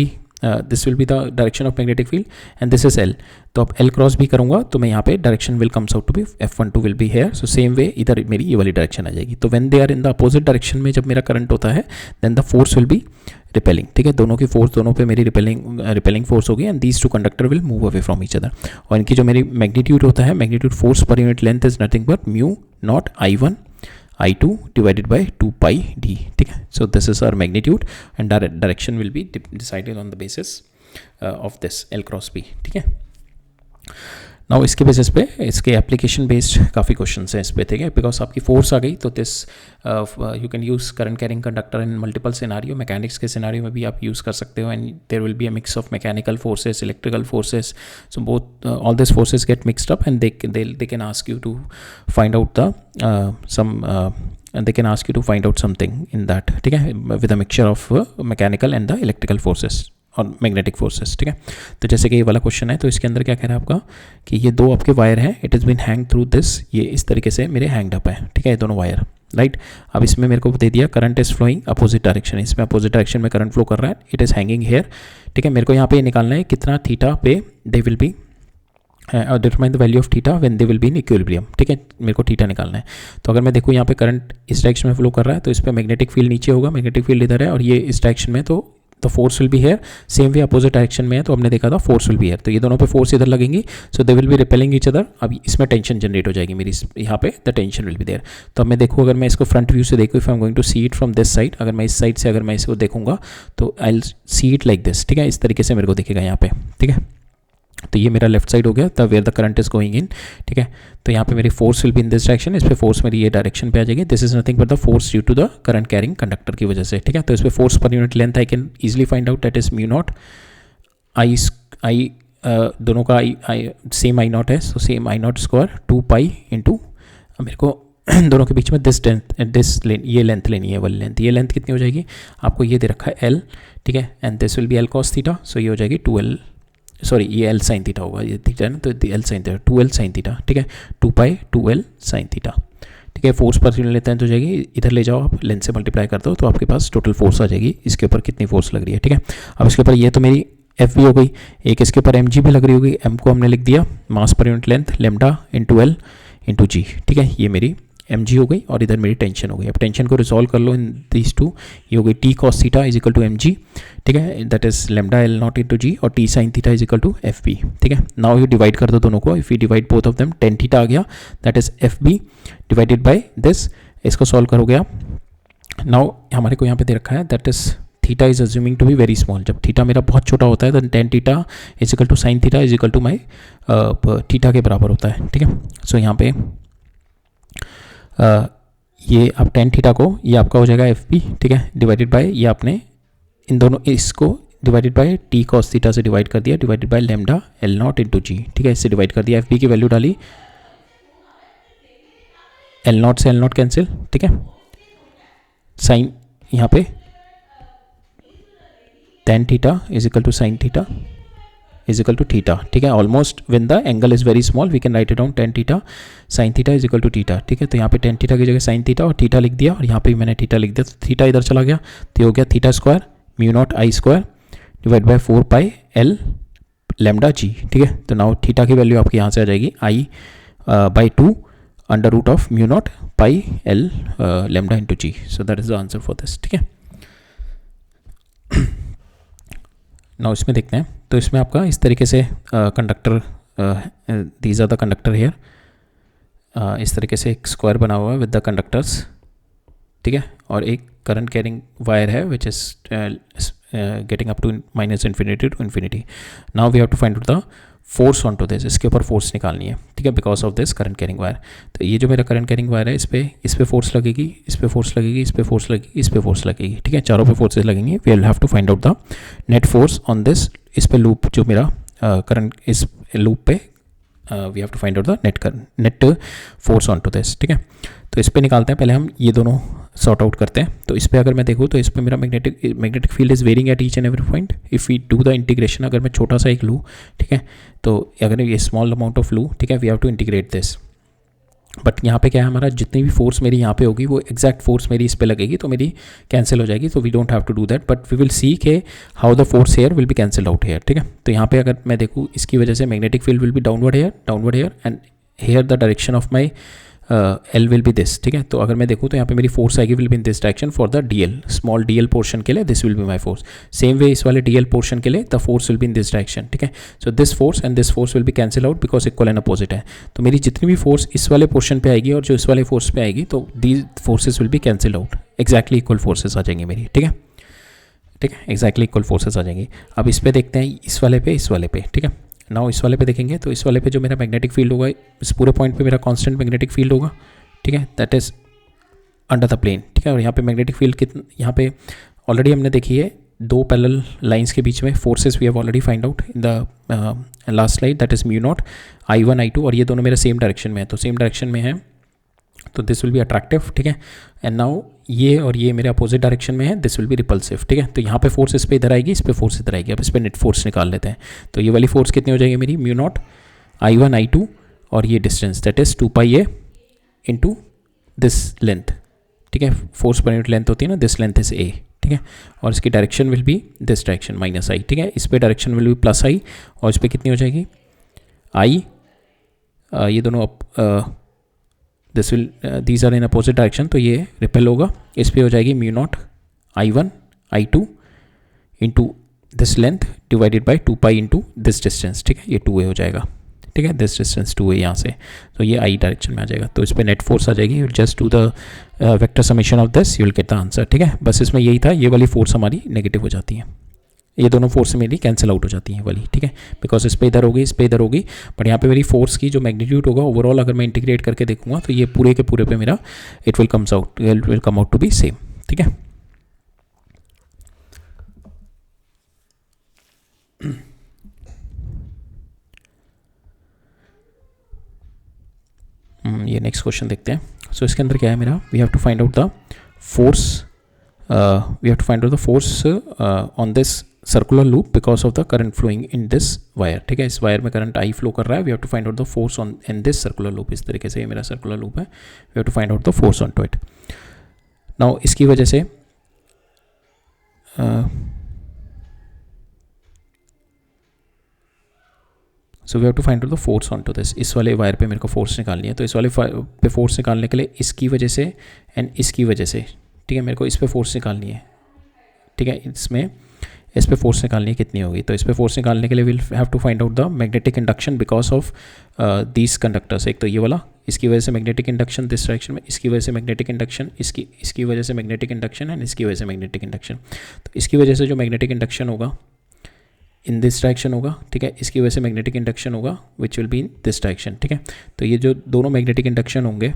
be the direction of magnetic field and this is L, तो अब L क्रॉस भी करूँगा तो मैं यहाँ पे direction will comes out to be F12 will be here, so same way इधर मेरी ये वाली डायरेक्शन आ जाएगी। तो when they are in the opposite direction में जब मेरा करंट होता है then the force will be repelling, ठीक है। दोनों की फोर्स, दोनों पे मेरी रिपेलिंग फोर्स होगी, and these two conductor will move away from each other. और इनकी जो मेरी मैग्नीट्यूड होता है, magnitude force per unit length is nothing but mu not I1 I2 divided by 2 pi d, ठीक है। So this is our magnitude and direction will be decided on the basis of this L cross B, ठीक है। Now इसके basis पे इसके application based काफ़ी question हैं इस पे, ठीक है, बिकॉज आपकी फोर्स आ गई तो this you can use current carrying conductor in multiple scenario, mechanics के सिनारियो में भी आप यूज़ कर सकते हो, and there will be a mix of mechanical forces, electrical forces, so both all this forces get mixed up and they can ask you to find out the sum and they can ask you to find out something in that, ठीक है, with a mixture of mechanical and the electrical forces और magnetic forces, ठीक है। तो जैसे कि ये वाला क्वेश्चन है, तो इसके अंदर क्या कह रहा है आपका कि ये दो आपके वायर हैं, it is been hang through this, ये इस तरीके से मेरे हैंग्ड अप है, ठीक है, ये दोनों वायर, राइट। अब इसमें मेरे को दे दिया current is flowing opposite direction, इसमें अपोजिट डायरेक्शन में करंट फ्लो कर रहा है, इट इज़ हैंगिंग हेयर, ठीक है। मेरे को यहाँ पे निकालना है कितना थीटा पे दे will be determine the value of theta when they will be in equilibrium, ठीक है, मेरे को थीटा निकालना है। तो अगर मैं देखूँ यहाँ पे करंट इस डायरेक्शन में फ्लो कर रहा है, तो इस पर मैग्नेटिक फील्ड नीचे होगा, मैग्नेटिक फील्ड इधर है, और ये इस डायरेक्शन में, तो the force will be hair, same way opposite direction में है, तो हमने देखा था फोर्स विल बी हेयर, तो ये दोनों पे फोर्स इधर लगेंगी, so they will be repelling each other. अब इसमें टेंशन जनरेट हो जाएगी मेरी, यहाँ पे the tension will be there. तो अब मैं देखूँ, अगर मैं इसको फ्रंट व्यू से देखूँ, if I am going to see it from this side, अगर मैं इस साइड से अगर मैं इसको देखूँगा तो I will see it like this, ठीक है, इस तरीके से मेरे को दिखेगा यहाँ पे, ठीक है। तो ये मेरा लेफ्ट साइड हो गया, the where the current is going in, ठीक है। तो यहाँ पे मेरी force will be in this direction, इस पे फोर्स मेरी ये डायरेक्शन पे आ जाएगी, this is nothing but the force due to the current carrying conductor की वजह से, ठीक है। तो इस पे force per unit length I can easily find out, that is mu not I दोनों का आई सेम आई नॉट है, so same I naught square 2 pi into, मेरे को दोनों के बीच में ये लेंथ लेनी है, वाली लेंथ, ये लेंथ कितनी हो जाएगी आपको, ये दे रखा है L, ठीक है, and this will be L cos theta, so ये हो जाएगी 2L, सॉरी ये L sin थीटा होगा, ये थीटा है ना, तो L sin theta 2L sin theta, ठीक है, 2 पाई 2L sin थीटा, ठीक है। फोर्स पर यूनिट लेते हैं तो जाएगी, इधर ले जाओ आप, लेंथ से मल्टीप्लाई कर दो तो आपके पास टोटल फोर्स आ जाएगी, इसके ऊपर कितनी फोर्स लग रही है, ठीक है। अब इसके ऊपर ये तो मेरी F भी हो गई, एक इसके ऊपर mg भी लग रही होगी, m को हमने लिख दिया mass per unit length lambda into L into g, ठीक है, ये मेरी mg हो गई, और इधर मेरी टेंशन हो गई। अब टेंशन को रिजॉल्व कर लो इन दीज टू, ये हो गई t cos theta is equal to mg, ठीक है, that is lambda L naught into g, और t sin theta is equal to fb, ठीक है। नाउ यू डिवाइड कर दो दोनों को, if you divide both of them, tan theta आ गया, that is fb divided by this, इसको सॉल्व करोगे आप। नाउ हमारे को यहाँ पे दे रखा है that is theta is assuming to be very small, जब थीटा मेरा बहुत छोटा होता है तो tan theta is equal to sine theta is equal to my theta के बराबर होता है, ठीक है। सो यहाँ पे ये आप tan थीटा को, ये आपका हो जाएगा fb, ठीक है, डिवाइडेड बाय, ये आपने इन दोनों इसको divided by t cos theta से डिवाइड कर दिया, divided by lambda L naught into g, ठीक है, इससे डिवाइड कर दिया, fb की वैल्यू डाली, L नॉट से L नॉट कैंसिल, ठीक है, साइन यहाँ पे tan theta is equal to sine theta is equal to theta, ठीक है, almost when the angle is very small we can write it down tan theta sine theta is equal to theta, ठीक है। तो यहाँ पे tan theta की जगह sine theta और थीटा लिख दिया, और यहाँ पे मैंने थीटा लिख दिया, तो थीटा इधर चला गया, तो हो गया theta square mu not I square divide by 4 pi L lambda g, ठीक है। तो नाउ थीटा की वैल्यू आपकी यहाँ से आ जाएगी I by 2 under root of mu naught pi L lambda into g, so that is the answer for this, ठीक है। नाउ इसमें देखते हैं, तो इसमें आपका इस तरीके से conductor, these are the conductor here, इस तरीके से एक स्क्वायर बना हुआ है विद द कंडक्टर्स, ठीक है, और एक करंट कैरिंग वायर है which is getting up to minus infinity to infinity. Now we have to find out the force on to this, इसके ऊपर फोर्स निकालनी है, ठीक है, because of this current carrying wire. तो ये जो मेरा करंट कैरिंग वायर है, इस पे फोर्स लगेगी, इस पे फोर्स लगेगी, इस पे फोर्स लगेगी, इस पे फोर्स लगेगी, ठीक है, चारों पे फोर्सेज लगेंगी। We will have to find out the net force on this, इस पे लूप जो मेरा करंट इस लूप पे we have to find out the net force on to this, ठीक है। तो इस पे निकालते हैं, पहले हम ये दोनों सॉर्ट आउट करते हैं। तो इस पे अगर मैं देखूँ तो इस पे मेरा magnetic field is varying at each and every point, if we do the integration, अगर मैं छोटा सा एक लूँ, ठीक है, तो अगर ये स्मॉल अमाउंट ऑफ लूँ, ठीक है, we have to integrate this, but यहाँ पे क्या है, हमारा जितनी भी फोर्स मेरी यहाँ पे होगी वो एग्जैक्ट फोर्स मेरी इस पे लगेगी, तो मेरी कैंसिल हो जाएगी, तो we don't have to do that, but we will see के how the force here will be cancel out here, ठीक है। तो यहाँ पे अगर मैं देखूँ, इसकी वजह से magnetic field will be downward here and here the direction of my L will be this, ठीक है। तो अगर मैं देखूँ तो यहाँ पे मेरी फोर्स आएगी will be in this direction for the DL, small DL portion के लिए this will be my force, same way इस वाले DL पोर्शन के लिए the force will be in this direction, ठीक है। So this force and this force will be cancel out because equal and opposite है, तो मेरी जितनी भी फोर्स इस वाले पोर्शन पे आएगी और जो इस वाले फोर्स पे आएगी, तो these forces will be cancel out, exactly equal forces आ जाएंगी मेरी, ठीक है, ठीक है, एग्जैक्टली इक्वल फोर्सेज आ जाएंगी। अब इस पे देखते हैं, इस वाले पे, ठीक है। नाउ इस वाले पे देखेंगे तो इस वाले पे जो मेरा मैग्नेटिक फील्ड होगा, इस पूरे पॉइंट पे मेरा कांस्टेंट मैग्नेटिक फील्ड होगा, ठीक है, that is under the plane, ठीक है। और यहाँ पे मैग्नेटिक फील्ड कितना, यहाँ पे ऑलरेडी हमने देखी है दो पैरेलल लाइंस के बीच में forces we have already find out in the last slide, that is mu not I1 I2, और ये दोनों मेरे सेम डायरेक्शन में है, तो सेम डायरेक्शन में है तो दिस विल बी अट्रैक्टिव, ठीक है। एंड नाउ ये और ये मेरे अपोजिट डायरेक्शन में है, दिस विल बी रिपल्सिव, ठीक है। तो यहाँ पे फोर्स इस पे इधर आएगी, इस पे फोर्स इधर आएगी। अब इस पे नेट फोर्स निकाल लेते हैं, तो ये वाली फोर्स कितनी हो जाएगी मेरी, म्यू नॉट I1 I2 और ये distance that is 2πa into this length, ठीक है। फोर्स पर यूनिट लेंथ होती है ना, दिस लेंथ इज a, ठीक है। और इसकी direction will be this direction -i, ठीक है। इस पे डायरेक्शन विल बी +i और इस पे कितनी हो जाएगी i, ये दोनों this will these are in opposite direction, तो ये रिपेल होगा। इस पे हो जाएगी mu not I1 I2 into this length divided by 2π into this distance, ठीक है। ये 2a हो जाएगा, ठीक है, दिस डिस्टेंस 2a यहाँ से, तो ये i डायरेक्शन में आ जाएगा। तो इस पर नेट फोर्स आ जाएगी, just do the vector summation of this, you will get the answer, ठीक है। बस इसमें यही था, ये वाली फोर्स हमारी नेगेटिव हो जाती है, ये दोनों फोर्स मेरी कैंसिल आउट हो जाती हैं वाली, ठीक है, बिकॉज इस पे इधर होगी, इस पे इधर होगी, बट यहाँ पे मेरी फोर्स की जो मैग्नीट्यूड होगा ओवरऑल अगर मैं इंटीग्रेट करके देखूंगा तो ये पूरे के पूरे पे मेरा it will come out to be same, ठीक है। ये नेक्स्ट क्वेश्चन देखते हैं। सो इसके अंदर क्या है मेरा, we have to find out the force, we have to find out the force on this circular loop because of the current flowing in this wire, ठीक है। इस वायर में करंट I फ्लो कर रहा है, we have to find out the force on in this circular loop, इस तरीके से ये मेरा circular loop है, we have to find out the force onto it. now इसकी वजह से so we have to find out the force onto this, इस वाले वायर पे मेरे को फोर्स निकालनी है, तो इस वाले पे फोर्स निकालने के लिए इसकी वजह से एंड इसकी वजह से, ठीक है, मेरे को इस पे फोर्स निकालनी है, ठीक है। इसमें इस पे फोर्स निकालनी है, कितनी होगी, तो इस पे फोर्स निकालने के लिए will have to find out the magnetic induction because of these conductors. एक तो ये वाला, इसकी वजह से मैग्नेटिक इंडक्शन दिस डायरेक्शन में, इसकी वजह से मैग्नेटिक इंडक्शन, इसकी वजह से मैग्नेटिक इंडक्शन एंड इसकी वजह से मैग्नेटिक इंडक्शन। तो इसकी वजह से जो मैग्नेटिक इंडक्शन होगा इन दिस डायरेक्शन होगा, ठीक है, इसकी वजह से मैग्नेटिक इंडक्शन होगा which will be in this direction, ठीक है। तो ये जो दोनों मैग्नेटिक इंडक्शन होंगे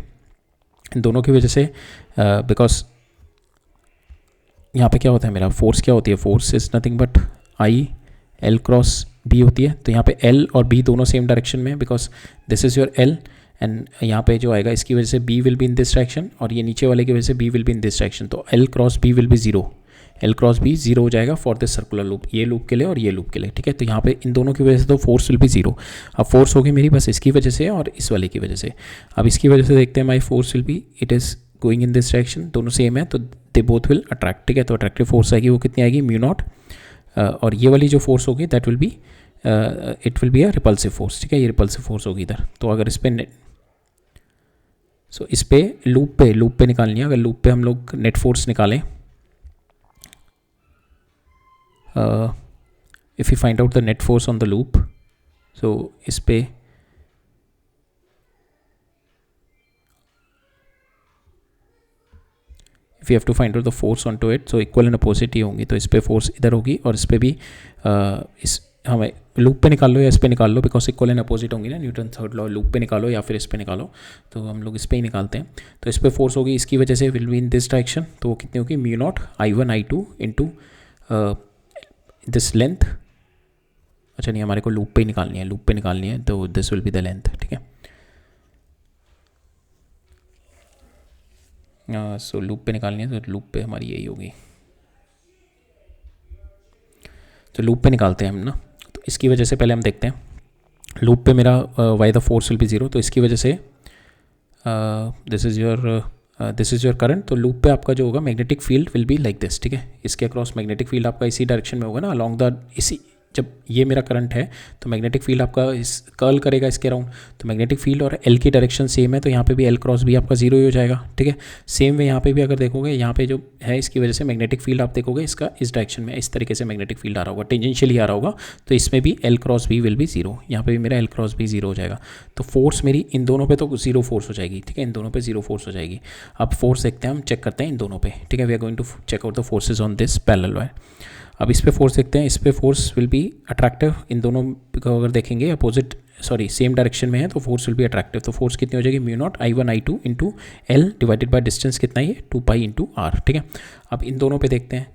इन दोनों की वजह से बिकॉज यहाँ पे क्या होता है मेरा फोर्स, क्या होती है, force is nothing but I L cross B होती है। तो यहाँ पे L और B दोनों सेम डायरेक्शन में है because this is your L and यहाँ पे जो आएगा इसकी वजह से B will be in this direction और ये नीचे वाले की वजह से B will be in this direction, तो L cross B will be 0, L cross B 0 हो जाएगा फॉर दिस सर्कुलर लूप, ये लूप के लिए और ये लूप के लिए, ठीक है। तो यहाँ पे इन दोनों की वजह से तो फोर्स विल बी 0। अब फोर्स होगी मेरी बस इसकी वजह से और इस वाले की वजह से। अब इसकी वजह से देखते हैं my force will B, it is going in this direction, दोनों सेम है तो दे बोथ विल अट्रैक्ट, ठीक है। तो अट्रैक्टिव फोर्स आएगी, वो कितनी आएगी, म्यू नॉट, और ये वाली जो फोर्स होगी that will B it will be a repulsive force, ठीक है, ये रिपल्सिव फोर्स होगी इधर। तो अगर इस पे इस पे लूप पे निकालनी है, अगर लूप पे हम लोग नेट फोर्स निकालें, if you find out the net force on the loop, so इस पे if you have to find out the force on to it, so equal and opposite ही होंगी, तो इस पे फोर्स इधर होगी और इस पे भी इस हमें लूप पे निकाल लो या इस पे निकाल लो बिकॉज इक्वल एंड अपोजिट होंगी ना, न्यूटन थर्ड लॉ, लूप पे निकालो या फिर इस पे निकालो, तो हम लोग इस पे ही निकालते हैं। तो इस पे फोर्स होगी, इसकी वजह से will be in this direction, तो वो कितनी होगी, mu naught I1 I2 into this length, अच्छा नहीं हमारे को लूप पे ही निकालनी है, लूप पे निकालनी है, तो this will be the length, ठीक है। सो लूप पे निकालनी है, तो लूप पे हमारी यही होगी, तो लूप पे निकालते हैं हम ना। तो इसकी वजह से पहले हम देखते हैं लूप पे मेरा why the force will be 0, तो इसकी वजह से दिस इज़ योर करंट, तो लूप पे आपका जो होगा magnetic field will be like this, ठीक है। इसके अक्रॉस मैग्नेटिक फील्ड आपका इसी डायरेक्शन में होगा ना, अलॉन्ग द इसी, जब ये मेरा करंट है तो मैग्नेटिक फील्ड आपका इस कर्ल करेगा इसके अराउंड, तो मैग्नेटिक फील्ड और L की डायरेक्शन सेम है, तो यहाँ पे भी L क्रॉस भी आपका 0 ही हो जाएगा, ठीक है। सेम वे यहाँ पे भी अगर देखोगे, यहाँ पे जो है इसकी वजह से मैग्नेटिक फील्ड आप देखोगे इसका इस डायरेक्शन में इस तरीके से मैग्नेटिक फील्ड आ रहा होगा, टेंजेंशियली आ रहा होगा, तो इसमें भी L cross B will be 0, यहाँ पे भी मेरा L क्रॉस B 0 हो जाएगा। तो फोर्स मेरी इन दोनों पे तो 0 फोर्स हो जाएगी, ठीक है, इन दोनों पे 0 फोर्स हो जाएगी। अब फोर्स देखते हैं, हम चेक करते हैं इन दोनों पे, ठीक है। We are going to check out the forces on this parallel wire. अब इस पे फोर्स देखते हैं, इस पे फोर्स विल बी अट्रैक्टिव, इन दोनों को अगर देखेंगे अपोजिट सेम डायरेक्शन में है तो फोर्स विल बी अट्रैक्टिव। तो फोर्स कितनी हो जाएगी, mu not I1 I2 into L divided by distance कितना ही है 2 पाई इंटू आर, ठीक है। अब इन दोनों पे देखते हैं,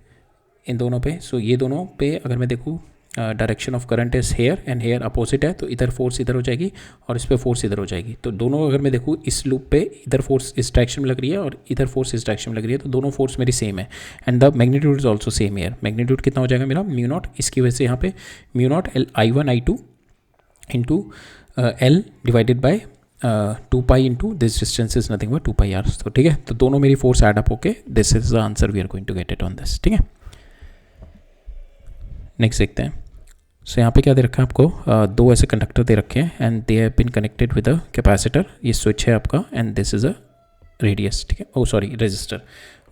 इन दोनों पे, सो ये दोनों पे अगर मैं देखूँ direction of current is here and here opposite है, तो इधर फोर्स इधर हो जाएगी और इस पर फोर्स इधर हो जाएगी। तो दोनों अगर मैं देखूँ इस लूप पे इधर फोर्स इस डायरेक्शन में लग रही है और इधर फोर्स इस डायरेक्शन में लग रही है, तो दोनों फोर्स मेरी सेम है and the magnitude is also same here. Magnitude कितना हो जाएगा मेरा, म्यू नॉट, इसकी वजह से यहाँ पे mu not I1 I2 into L divided by 2 pi into this distance is nothing but 2 pi R. तो ठीक है, तो दोनों मेरी फोर्स एड अप होके this is the answer we are going to get it on this, ठीक है। Next देखते हैं। सो यहाँ पे क्या दे रखा है आपको, दो ऐसे कंडक्टर दे रखे हैं and they have been connected with a capacitor, ये स्विच है आपका and this is a radius, ठीक है, ओ सॉरी रेजिस्टर,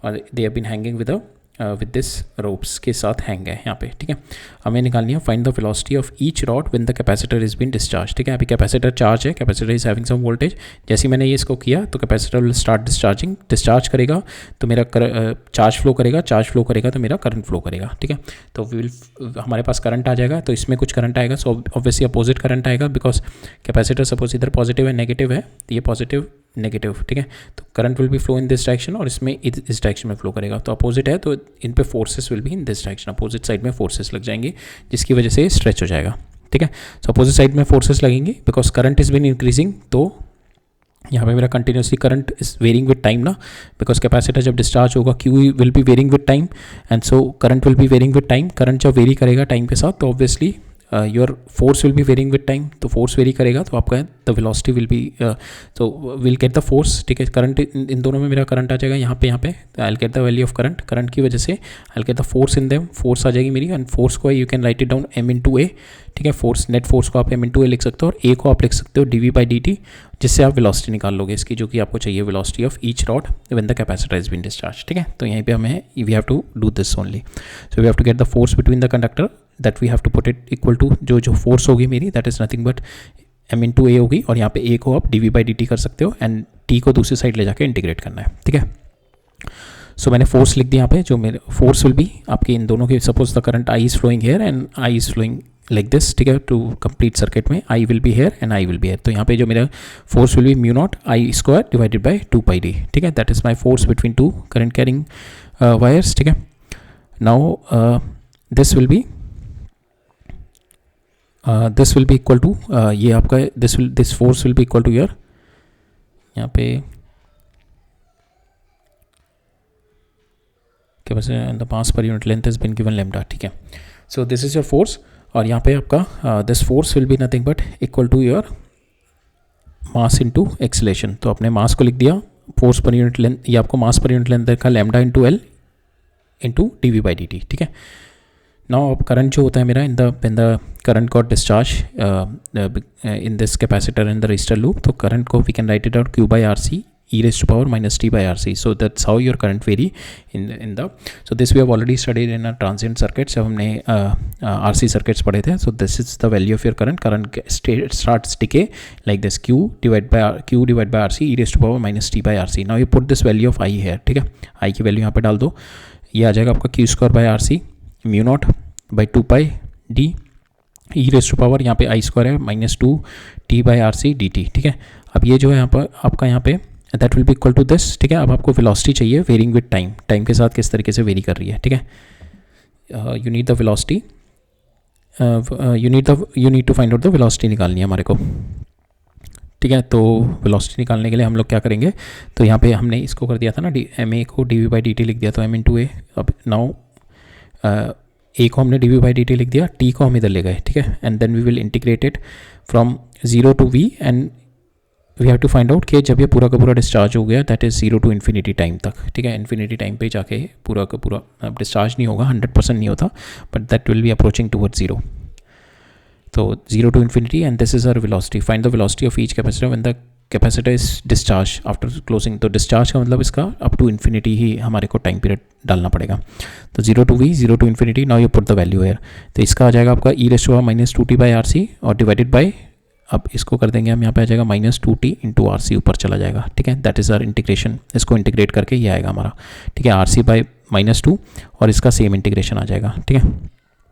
और they have been hanging with with this ropes के साथ हैंग है यहाँ पे, ठीक है। हमें निकालनी है find the velocity of each rod when the capacitor is been discharge, ठीक है। अभी कैपेसिटर चार्ज है, capacitor is having some voltage, जैसे मैंने ये इसको किया तो capacitor will start discharging, discharge करेगा तो मेरा चार्ज फ्लो करेगा, चार्ज फ्लो करेगा तो मेरा करंट फ्लो करेगा, ठीक है। तो हमारे पास करंट आ जाएगा, तो इसमें कुछ करंट आएगा, सो ऑब्वियसली अपोजिट करंट आएगा बिकॉज कैपेसिटर सपोज इधर पॉजिटिव है नेगेटिव है, तो ये पॉजिटिव नेगेटिव, ठीक है। तो current will B flow in this direction और इसमें इस डायरेक्शन में फ्लो करेगा, तो अपोजिट है तो इन पे forces will be in this direction, opposite side में फोर्सेस लग जाएंगे जिसकी वजह से स्ट्रेच हो जाएगा, ठीक है। सो अपोजिट साइड में फोर्सेस लगेंगे because current is been increasing, तो यहाँ पे मेरा continuously current is varying with time ना, बिकॉज कैपेसिटर जब डिस्चार्ज होगा Q will be varying with time and so current will be varying with time. Current जब वेरी करेगा टाइम के साथ तो obviously your force will be varying with time, तो force vary करेगा तो आपका द वेलोसिटी विल बी, तो विल गेट द फोर्स, ठीक है। करंट इन दोनों में मेरा करंट आ जाएगा यहाँ पे I will get the value of current, current की वजह से I will get the force in them, force आ जाएगी मेरी एंड फोर्स को you can write it down m into a, ठीक है। फोर्स नेट फोर्स को आप m इंटू ए लिख सकते हो और a को आप लिख सकते हो dv बाई dt, जिससे आप वेलोसिटी निकाल लोगे इसकी जो कि आपको चाहिए, velocity of each rod when the capacitor is been discharge, ठीक है। तो यहीं पे हमें we have to do this only, so we have to get the force between the conductor that we have to put it equal to जो force होगी मेरी that is nothing but m into a होगी, और यहाँ पे a को आप dv by dt कर सकते हो एंड t को दूसरी साइड ले जाकर इंटीग्रेट करना है, ठीक है। सो मैंने फोर्स लिख दिया यहाँ पे, जो मेरे फोर्स विल बी आपके इन दोनों के, suppose the current I is flowing here and I is flowing like this, ठीक है। टू कंप्लीट सर्किट में I will be here and I will be here, तो यहाँ पे जो मेरा force will be mu naught I square divided by 2 pi d, ठीक है। That is my force between two current carrying wires, ठीक है। Now this will be equal to ये आपका this force will be equal to your, यहाँ पे क्या बस the mass per unit length is been given lambda, ठीक है। So this is your force, और यहाँ पे आपका this force will be nothing but equal to your mass into acceleration, तो आपने मास को लिख दिया, फोर्स पर यूनिट लेंथ, ये आपको मास पर यूनिट लेंथ का lambda into L into D V by D T, ठीक है। नाउ अब करंट जो होता है मेरा in the current got discharge in this capacitor in the resistor loop, तो करंट को we can write it out q by R C e raised to power minus t by rc, so that's how your current vary in the, so this we have already studied in a transient circuits, जब हमने RC circuits पढ़े थे। so this is the value of your current starts decay like this, q divided by rc e raised to power minus t by rc, now you put this value of I here, ठीक है। I की value यहाँ पे डाल दो, ये आ जाएगा आपका q square by rc mu naught by 2 pi d e raised to power, यहाँ पे I स्क्वायर है minus 2 t by rc dt, ठीक है। अब ये जो है यहाँ पर आपका यहाँ पे that will be equal to this, ठीक है। अब आपको वेलोसिटी चाहिए वेरिंग विद टाइम, टाइम के साथ किस तरीके से वेरी कर रही है, ठीक है। You need the velocity, you need to find out the velocity निकालनी है हमारे को, ठीक है। तो वेलोसिटी निकालने के लिए हम लोग क्या करेंगे, तो यहाँ पे हमने इसको कर दिया था ना एम ए को D V by D T लिख दिया, तो एम इंटू ए, अब नाउ ए को हमने D V by D T लिख दिया, टी को हम इधर ले गए, ठीक है। And then we will integrate it from 0 to V and we have to find out कि जब ये पूरा का पूरा डिस्चार्ज हो गया that is 0 to infinity time तक, ठीक है। इन्फिनिटी टाइम पे जाके पूरा का पूरा डिस्चार्ज नहीं होगा, 100% नहीं होता, but that will be approaching towards 0, तो 0 to infinity and this is our velocity. Find the velocity of each capacitor when the capacitor is discharge after closing, तो डिस्चार्ज का मतलब इसका अप टू इन्फिनिटी ही हमारे को टाइम पीरियड डालना पड़ेगा, तो 0 to V 0 to infinity, now you put the value here, तो इसका आ जाएगा आपका E raise to power minus 2t by R C और डिवाइडेड बाई, अब इसको कर देंगे हम, यहाँ पे आ जाएगा minus 2t into R C ऊपर चला जाएगा, ठीक है। दैट इज़ आर इंटीग्रेशन, इसको इंटीग्रेट करके ये आएगा हमारा, ठीक है। आर सी बाई -2 और इसका सेम इंटीग्रेशन आ जाएगा, ठीक है।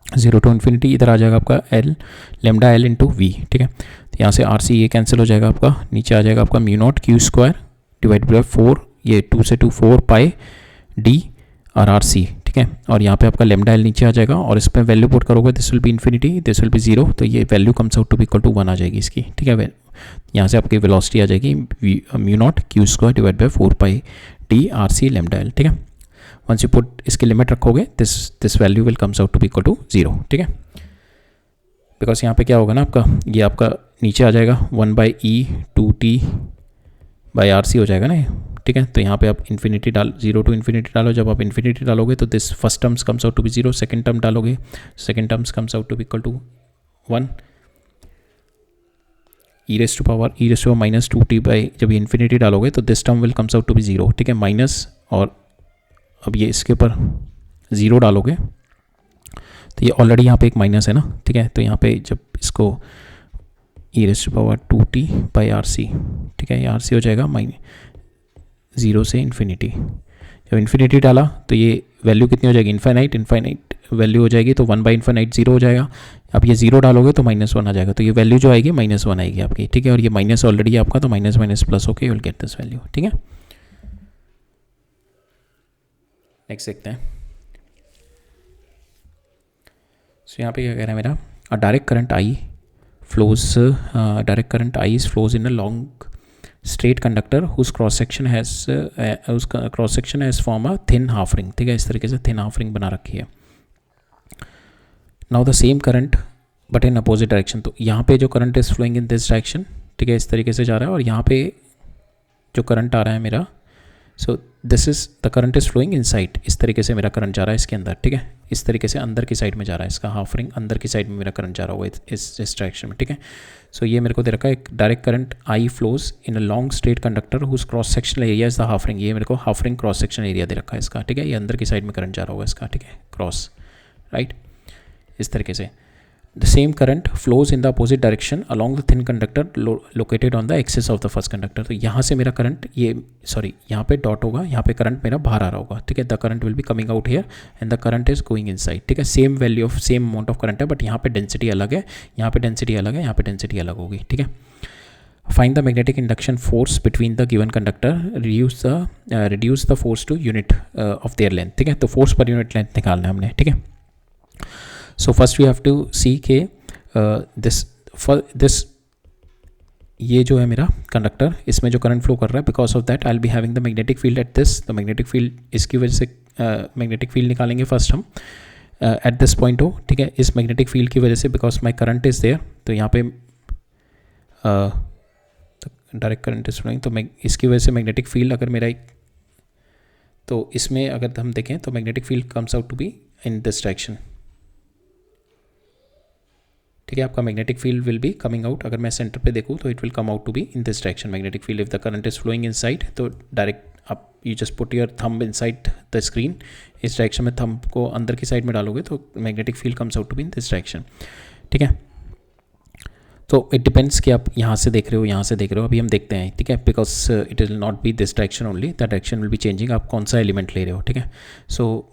0 to इन्फिनिटी इधर आ जाएगा आपका L lambda L into V, ठीक है। तो यहाँ से आर सी ये कैंसिल हो जाएगा आपका, नीचे आ जाएगा आपका mu naught Q square divide by 4, ये 2 से 2 4 पाई डी आर सी, ठीक है। और यहाँ पे आपका लेमडा एल नीचे आ जाएगा और इस पर वैल्यू पुट करोगे, this will be infinity, this will be 0, तो ये value comes out to be equal to 1 आ जाएगी इसकी, ठीक है। यहाँ से आपकी वेलोसिटी आ जाएगी mu naught Q square divide by 4 pi D R C lambda L, ठीक है। वंस यू पुट इसकी लिमिट रखोगे this value will comes out to be equal to 0, ठीक है। बिकॉज यहाँ पे क्या होगा ना आपका, ये आपका नीचे आ जाएगा 1/e/2t/rc हो जाएगा ना, ठीक है। तो यहाँ पे आप इन्फिनिटी 0 to इन्फिनिटी डालो, जब आप इन्फिनिटी डालोगे तो this first terms comes out to be 0, second term डालोगे, second terms comes out to be equal to 1, e⁻−2t by, जब ये इन्फिनिटी डालोगे तो this term will comes out to be 0, ठीक है, माइनस, और अब ये इसके ऊपर 0 डालोगे तो ये ऑलरेडी यहाँ पे एक माइनस है ना, ठीक है। तो यहाँ पे जब इसको e⁻²t/rc, ठीक है, ये rc हो जाएगा 0 से इन्फिनिटी। जब इन्फिनिटी डाला तो ये वैल्यू कितनी हो जाएगी, इन्फाइनाइट वैल्यू हो जाएगी, तो 1/∞ 0 हो जाएगा। अब ये 0 डालोगे तो -1 आ जाएगा, तो ये वैल्यू जो आएगी -1 आएगी आपकी, ठीक है। और ये माइनस ऑलरेडी है आपका, तो माइनस माइनस प्लस होके you will get this value, ठीक है। नेक्स्ट देखते हैं। सो यहाँ पे क्या कह रहा है मेरा, direct current I flows in a long straight conductor whose cross section has form a thin half ring, ठीक है। इस तरीके से thin half ring बना रखी है। Now the same current but in opposite direction, तो यहाँ पे जो current is flowing in this direction, ठीक है, इस तरीके से जा रहा है, और यहाँ पे जो करंट आ रहा है मेरा, so this is the current is flowing inside, इस तरीके से मेरा करंट जा रहा है इसके अंदर, ठीक है, इस तरीके से अंदर की साइड में जा रहा है, इसका हाफ रिंग अंदर की साइड में मेरा करंट जा रहा होगा इस डायरेक्शन में, ठीक है। सो ये मेरे को दे रखा है एक direct current I flows in a long straight conductor whose cross sectional area is the half ring, ये मेरे को half ring cross sectional area दे रखा है इसका, ठीक है। ये अंदर की साइड में करंट जा रहा होगा इसका, ठीक है, क्रॉस, राइट, इस तरीके से। The same current flows in the opposite direction along the thin conductor located on the axis of the first conductor, तो यहाँ से मेरा करंट यहाँ पे डॉट होगा, यहाँ पे करंट मेरा बाहर आ रहा होगा, ठीक है। The current will be coming out here and the current is going inside, ठीक है। Same value of same amount of current है, बट यहाँ पे डेंसिटी अलग है, यहाँ पे डेंसिटी अलग है, यहाँ पे डेंसिटी अलग होगी, ठीक है। Find the magnetic induction force between the given conductor, reduce the force to unit of their length, ठीक है। तो फोर्स पर यूनिट लेंथ निकालना है हमने, ठीक है। So first we have to see के दिस ये जो है मेरा कंडक्टर, इसमें जो करंट फ्लो कर रहा है, because of that I will be having the magnetic field at this, the magnetic field, इसकी वजह से मैग्नेटिक फील्ड निकालेंगे फर्स्ट हम एट दिस पॉइंट हो, ठीक है। इस मैग्नेटिक फील्ड की वजह से, because my current is there, तो यहाँ पे डायरेक्ट करंट इज फ्लोइंग, तो मैं इसकी वजह से मैग्नेटिक फील्ड अगर मेरा तो इसमें अगर हम देखें तो magnetic field comes out to be in this direction, ठीक है। आपका magnetic field will be coming out, अगर मैं सेंटर पे देखूँ तो it will come out to be in this direction magnetic field, if the current is flowing inside, तो direct आप you just put your thumb inside the screen, इस direction में thumb को अंदर की साइड में डालोगे तो magnetic field comes out to be in this direction, ठीक है। तो इट डिपेंड्स कि आप यहाँ से देख रहे हो, यहाँ से देख रहे हो, अभी हम देखते हैं, ठीक है, because it will not be this direction only, the direction will be changing, आप कौन सा एलिमेंट ले रहे हो, ठीक है। सो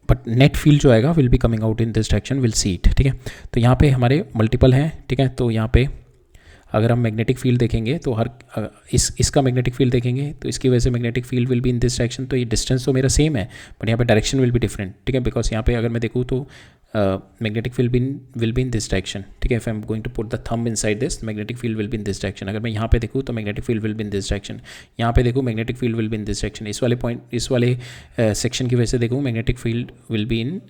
बट नेट फील्ड जो आएगा will be coming out in this direction, will see it, ठीक है। तो यहाँ पे हमारे मल्टीपल हैं, ठीक है। तो यहाँ पे अगर हम मैग्नेटिक फील्ड देखेंगे तो इसका मैग्नेटिक फील्ड देखेंगे तो इसकी वजह से magnetic field will be in this direction, तो ये डिस्टेंस तो मेरा सेम है, बट यहाँ पे डायरेक्शन विल बी डिफरेंट, ठीक है। बिकॉज यहाँ पे अगर मैं देखूँ तो magnetic field will be in this direction, ठीक है। If I am going to put the thumb inside this, magnetic field will be in this direction. अगर मैं यहाँ पे देखूँ तो magnetic field will be in this direction, यहाँ पे देखूँ magnetic field will be in this direction, इस वाले पॉइंट, इस वाले सेक्शन की वजह से देखूँ magnetic field will be in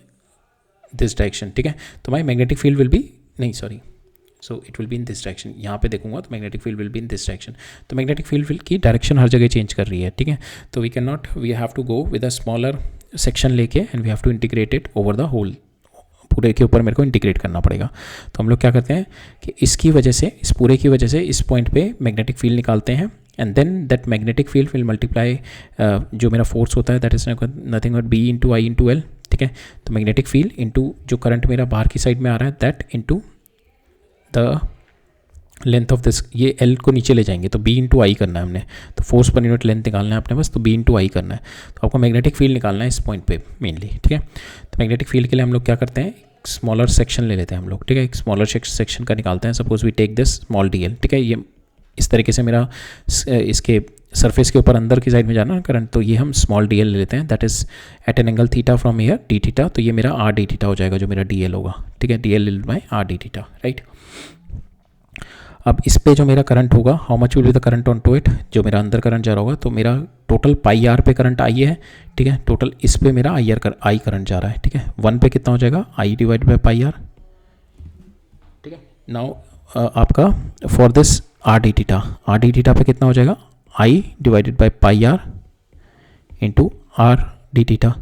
this direction, ठीक है। तो my magnetic field will be so it will be in this direction, यहाँ पे देखूंगा तो magnetic field will be in this direction. तो मैग्नेटिक फील्ड की डायरेक्शन हर जगह चेंज कर रही है, ठीक है। तो we have to go with a smaller section लेके and we have to integrate it over the whole, पूरे के ऊपर मेरे को इंटीग्रेट करना पड़ेगा। तो हम लोग क्या करते हैं कि इसकी वजह से, इस पूरे की वजह से इस पॉइंट पे मैग्नेटिक फील्ड निकालते हैं, and then that magnetic field will multiply, जो मेरा फोर्स होता है that is nothing but B into I into L, ठीक है। तो मैग्नेटिक फील्ड इंटू जो करंट मेरा बाहर की साइड में आ रहा है that into the length of this, ये एल को नीचे ले जाएंगे तो बी इंटू आई करना है हमने, तो फोर्स पर यूनिट लेंथ निकालना है अपने पास, तो बी इंटू आई करना है। तो आपको मैग्नेटिक फील्ड निकालना है इस पॉइंट पे मेनली, ठीक है। तो मैग्नेटिक फील्ड के लिए हम लोग क्या करते हैं, स्मॉलर सेक्शन ले लेते हैं हम लोग, ठीक है। एक स्मॉलर सेक्शन का निकालते हैं, suppose we take this small D L, ठीक है। ये इस तरीके से मेरा इसके सरफेस के ऊपर अंदर की साइड में जाना करंट, तो ये हम स्मॉल डी एल ले लेते हैं, that is at an angle theta from here D theta, तो ये मेरा आर डी थीटा हो जाएगा जो मेरा डी एल होगा, ठीक है। D L by R D theta, right. अब इस पे जो मेरा करंट होगा, how much will be the current on to it, जो मेरा अंदर करंट जा रहा होगा, तो मेरा टोटल पाई आर पे करंट आई है, ठीक है। टोटल इस पे मेरा आई करंट जा रहा है, ठीक है। 1 पे कितना हो जाएगा, I divide by pi are, ठीक है। नाउ आपका for this r D theta पे कितना हो जाएगा, I divided by pi are into R D theta,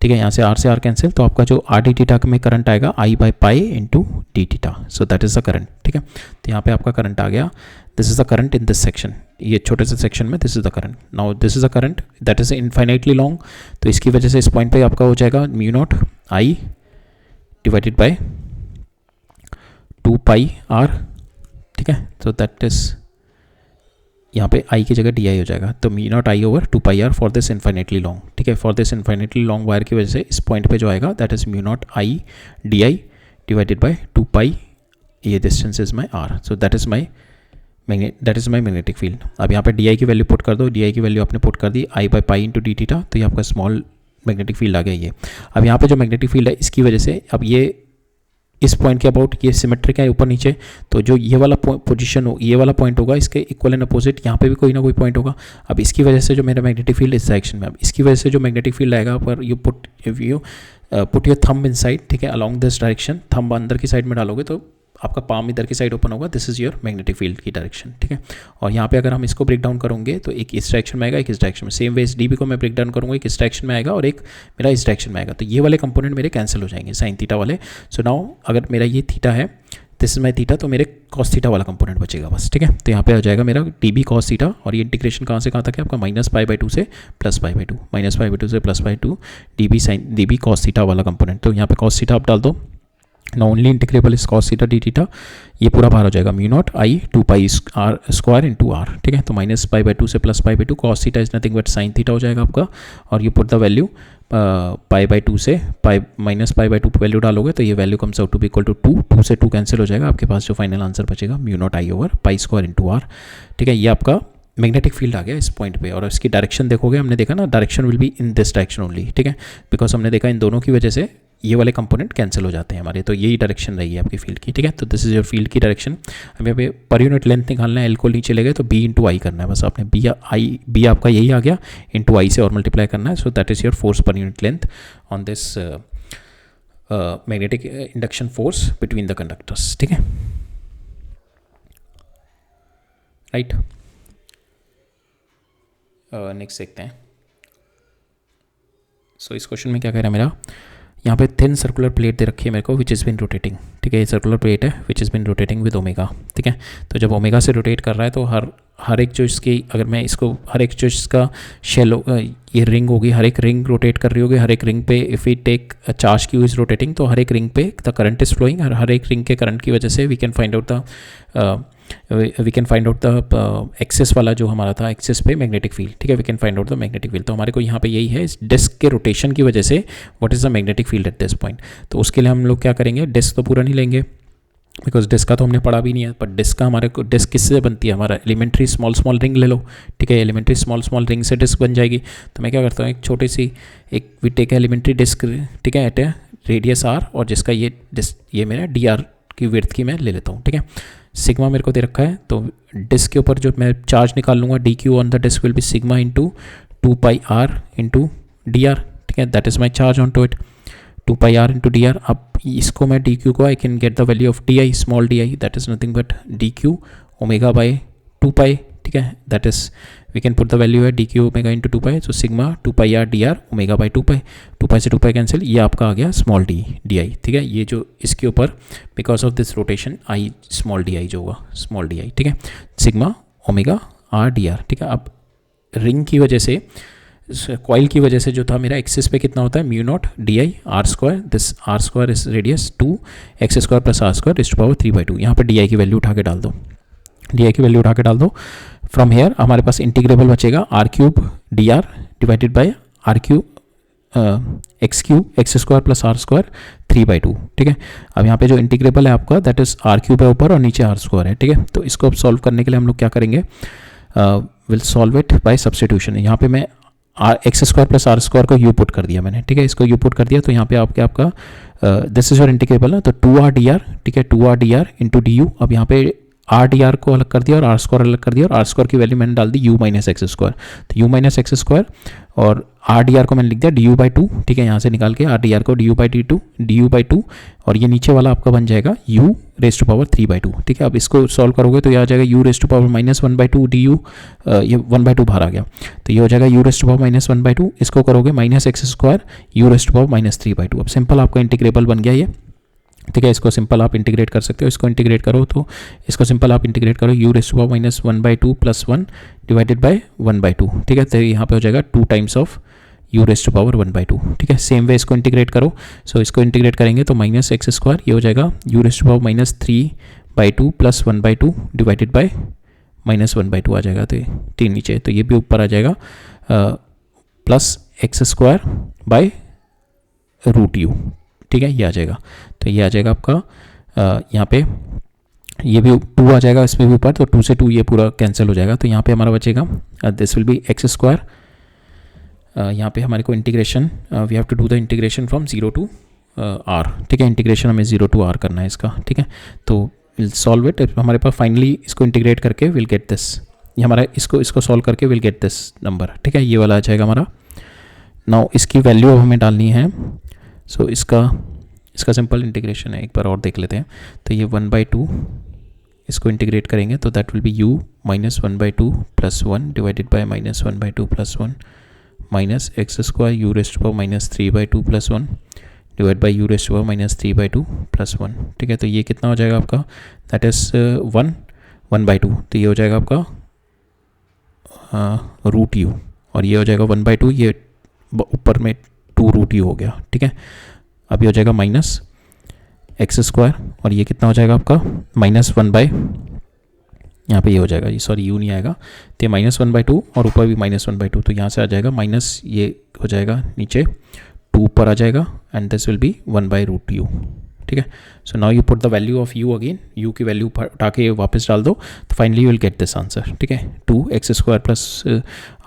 ठीक है। यहाँ से आर कैंसिल, तो आपका जो आर डी थीटा में करंट आएगा I by pi into d theta, so that is the current, ठीक है। तो यहाँ पे आपका करंट आ गया, this is the current in this section, ये छोटे से सेक्शन में this is the current. Now this is the current that is infinitely long, तो इसकी वजह से इस पॉइंट पे आपका हो जाएगा mu not I divided by 2 pi are, ठीक है। तो दैट इज यहाँ पे आई की जगह डी आई हो जाएगा, तो mu not I over 2 pi R for this infinitely long, ठीक है। For this infinitely long wire की वजह से इस पॉइंट पे जो आएगा that is mu not I D I divided by 2 pi, ये distance is my R, so that is my magnetic field. अब यहाँ पे डी आई की वैल्यू पुट कर दो, डी आई की वैल्यू आपने पुट कर दी I by pi into d theta, तो ये आपका स्मॉल मैग्नेटिक फील्ड आ गया ये। अब यहाँ पे जो मैग्नेटिक फील्ड है इसकी वजह से अब ये इस पॉइंट के अबाउट ये सिमेट्रिक है ऊपर नीचे, तो जो ये वाला पोजीशन हो, ये वाला पॉइंट होगा इसके इक्वल एंड अपोजिट, यहाँ पे भी कोई ना कोई पॉइंट होगा। अब इसकी वजह से जो मेरा मैग्नेटिक फील्ड इस डायरेक्शन में, अब इसकी वजह से जो मैग्नेटिक फील्ड आएगा पर you put your thumb in side, ठीक है, अलॉन्ग दिस डायरेक्शन, थंब अंदर की साइड में डालोगे तो आपका पाम इधर की साइड ओपन होगा, this is your magnetic field की डायरेक्शन, ठीक है। और यहाँ पे अगर हम इसको ब्रेक डाउन करेंगे तो एक इस डायरेक्शन में आएगा, एक इस डायरेक्शन में, सेम वे इस डीबी को मैं ब्रेक डाउन करूँगा, एक इस डायरेक्शन में आएगा और एक मेरा इस डायरेक्शन में आएगा, तो ये वाले कंपोनेंट मेरे कैंसिल हो जाएंगे साइन थीटा वाले। सो नाउ अगर मेरा ये थीटा है, दिस इज माई थीटा, तो मेरे कॉस थीटा वाला कंपोनेंट बचेगा बस, ठीक है। तो यहाँ पे आ जाएगा मेरा डी बी कॉस थीटा, और ये इंटीग्रेशन कहाँ से कहाँ तक है आपका, माइनस पाई बाई 2 से plus pi by 2, minus pi by 2 से plus pi 2 D B cos theta वाला कंपोनेंट। तो यहाँ पे कॉस थीटा आप डाल दो, ना only integrable is cos theta D theta, ये पूरा बाहर हो जाएगा mu not I 2 pi R square into R, ठीक है। तो माइनस पाई बाई 2 से plus pi by 2, cos theta is nothing but sine theta हो जाएगा आपका, और ये put the value pi by 2 से pi minus pi by 2 value डालोगे तो ये value comes out to be equal to 2 से 2 कैंसिल हो जाएगा, आपके पास जो फाइनल आंसर बचेगा mu not I over pi square into R, ठीक है। ये आपका मैग्नेटिक फील्ड आ गया इस पॉइंट पे, और इसकी डायरेक्शन देखोगे, हमने देखा ना direction will be in this direction only, ठीक है, बिकॉज हमने देखा इन दोनों की वजह से ये वाले कंपोनेंट कैंसिल हो जाते हैं हमारे, तो यही डायरेक्शन रही है आपकी फील्ड की, ठीक है। तो दिस इज योर फील्ड की डायरेक्शन। हमें पे पर यूनिट लेंथ निकालना है, एल को नीचे ले गए तो बी इंटू आई करना है, बस आपने बी आपका यही आ गया, इंटू आई से और मल्टीप्लाई करना है, so that is your force per unit length on this magnetic induction force between the conductors, ठीक है, राइट। नेक्स्ट देखते हैं। सो इस क्वेश्चन में क्या कह रहा है मेरा, यहाँ पे थिन सर्कुलर प्लेट दे रखी है मेरे को विच इज़ बिन रोटेटिंग, ठीक है। ये सर्कुलर प्लेट है which is been rotating with omega, ठीक है। तो जब ओमेगा से रोटेट कर रहा है तो हर एक जो इसकी, अगर मैं इसको हर एक जो इसका शेल ये रिंग होगी, हर एक रिंग रोटेट कर रही होगी, हर एक रिंग पे if we take charge Q is rotating, तो हर एक रिंग पे द करंट इज़ फ्लोइंग, और हर एक रिंग के करंट की वजह से we can find out the axis वाला जो हमारा था, एक्सेस पे मैग्नेटिक फील्ड, ठीक है, we can find out the magnetic field. तो हमारे को यहाँ पे यही है, इस डिस्क के रोटेशन की वजह से what is the magnetic field at this point. तो उसके लिए हम लोग क्या करेंगे, डिस्क तो पूरा नहीं लेंगे बिकॉज डिस्क का तो हमने पढ़ा भी नहीं है, पर डिस्क का हमारे को डिस्क किससे बनती है, हमारा एलिमेंट्री स्मॉल रिंग ले लो, ठीक है, एलिमेंट्री स्मॉल रिंग से डिस्क बन जाएगी। तो मैं क्या करता हूँ, एक छोटी सी एक वी टेक एलिमेंट्री डिस्क, ठीक है, एट ए रेडियस आर, और जिसका ये मेरा डी आर की विड्थ की मैं ले लेता हूँ, ठीक है। सिग्मा मेरे को दे रखा है, तो डिस्क के ऊपर जो मैं चार्ज निकाल लूँगा, D Q on the disc will be sigma into 2 pi are into D R, ठीक है, that is my charge on to it, 2 pi are into D R. अब इसको मैं डी क्यू को I can get the value of D I, small D I, that is nothing but D Q omega by 2 pi, ठीक है, that is we can put the value है D Q omega into 2 pi, so sigma 2 pi R D R omega by 2 पाई, 2 पाई से 2 pi cancel, ये आपका आ गया small D आई, ठीक है। ये जो इसके ऊपर because of this rotation I small D आई जो होगा स्मॉल डी आई, ठीक है, sigma omega R D R, ठीक है। अब रिंग की वजह से, कॉइल की वजह से जो था मेरा एक्सिस पे कितना होता है, mu not D I R square, this R square is radius 2 X square plus are square is to power 3/2। यहाँ पर डी आई की वैल्यू उठा के डाल दो, डी आई की वैल्यू उठा के डाल दो. फ्रॉम हेयर हमारे पास इंटीग्रेबल बचेगा R cube D R divided by R cube X cube X square plus are square 3/2. ठीक है, अब यहाँ पे जो इंटीग्रेबल है आपका दैट इज आर क्यूब है ऊपर और नीचे आर स्क्वायर है. ठीक है, तो इसको अब सॉल्व करने के लिए हम लोग क्या करेंगे, will solve it by substitution. यहाँ पे मैं X square plus are square को यू पुट कर दिया मैंने. ठीक है, इसको यू पुट कर दिया तो यहाँ पे आपका दिस इज योर इंटीग्रेबल ना, तो 2r dr. ठीक है, 2r dr into D u. अब यहाँ पे आर डी आर को अलग कर दिया और आर स्क्वायर अलग कर दिया और आर स्क्वायर की वैल्यू मैंने डाल दी यू माइनस एक्स स्क्वायर. तो यू माइनस एक्स स्क्वायर और आर डी आर को मैंने लिख दिया डी यू बाई 2. ठीक है, यहाँ से निकाल के आर डी आर को डी यू बाई टू और ये नीचे वाला आपका बन जाएगा यू रेस टू पावर 3/2. ठीक है, अब इसको सॉल्व करोगे तो ये आ जाएगा U raise to power minus 1/2 D U. ये 1/2 बाहर आ गया तो ये हो जाएगा U raise to power minus 1/2. इसको करोगे minus X square U raise to power minus 3/2. अब सिंपल आपका इंटीग्रेबल बन गया ये. ठीक है, इसको सिंपल आप इंटीग्रेट कर सकते हो. इसको इंटीग्रेट करो तो इसको सिंपल आप इंटीग्रेट करो U raise to power minus 1/2 plus 1 divided by 1/2. ठीक है, तो यहाँ पे हो जाएगा 2 times of U raise to power 1/2. ठीक है, सेम वे इसको इंटीग्रेट करो. सो इसको इंटीग्रेट करेंगे तो माइनस एक्स स्क्वायर ये हो जाएगा U raise to power minus 3/2 plus 1/2 divided by minus 1/2 आ जाएगा. तो 3 नीचे तो ये भी ऊपर आ जाएगा plus X square by root U. ठीक है, ये आ जाएगा. तो ये आ जाएगा आपका यहाँ पे ये भी 2 आ जाएगा इसमें भी ऊपर, तो 2 से 2 ये पूरा कैंसिल हो जाएगा. तो यहाँ पे हमारा बचेगा this will be X square. यहाँ पे हमारे को integration we have to do the integration from 0 to R. ठीक है, इंटीग्रेशन हमें 0 टू आर करना है इसका. ठीक है, तो विल सॉल्व इट. हमारे पास फाइनली इसको इंटीग्रेट करके विल गेट दिस. ये हमारा इसको सॉल्व करके विल गेट दिस नंबर. ठीक है, ये वाला आ जाएगा हमारा. नाउ इसकी वैल्यू अब हमें डालनी है. सो इसका सिंपल इंटीग्रेशन है, एक बार और देख लेते हैं. तो ये 1/2 इसको इंटीग्रेट करेंगे तो that will B you minus 1/2 plus 1 divided by minus 1/2 plus 1 minus X square you rest power minus 3/2 plus 1 divide by you rest power minus 3/2 plus 1. ठीक है, तो ये कितना हो जाएगा आपका दैट इज 1/2. तो ये हो जाएगा आपका रूट यू और ये हो जाएगा 1/2. ये ऊपर में 2 रूट यू हो गया. ठीक है, अब ये हो जाएगा माइनस एक्स स्क्वायर और ये कितना हो जाएगा आपका माइनस 1 बाय यहाँ पे ये हो जाएगा, ये सॉरी यू नहीं आएगा तो ये माइनस 1/2 और ऊपर भी माइनस 1/2. तो यहाँ से आ जाएगा माइनस ये हो जाएगा नीचे 2 ऊपर आ जाएगा and this will be one by root u. ठीक है, so now you put the value of u again. U की वैल्यू उठा के वापस डाल दो तो finally you will get this answer. ठीक है, 2x square plus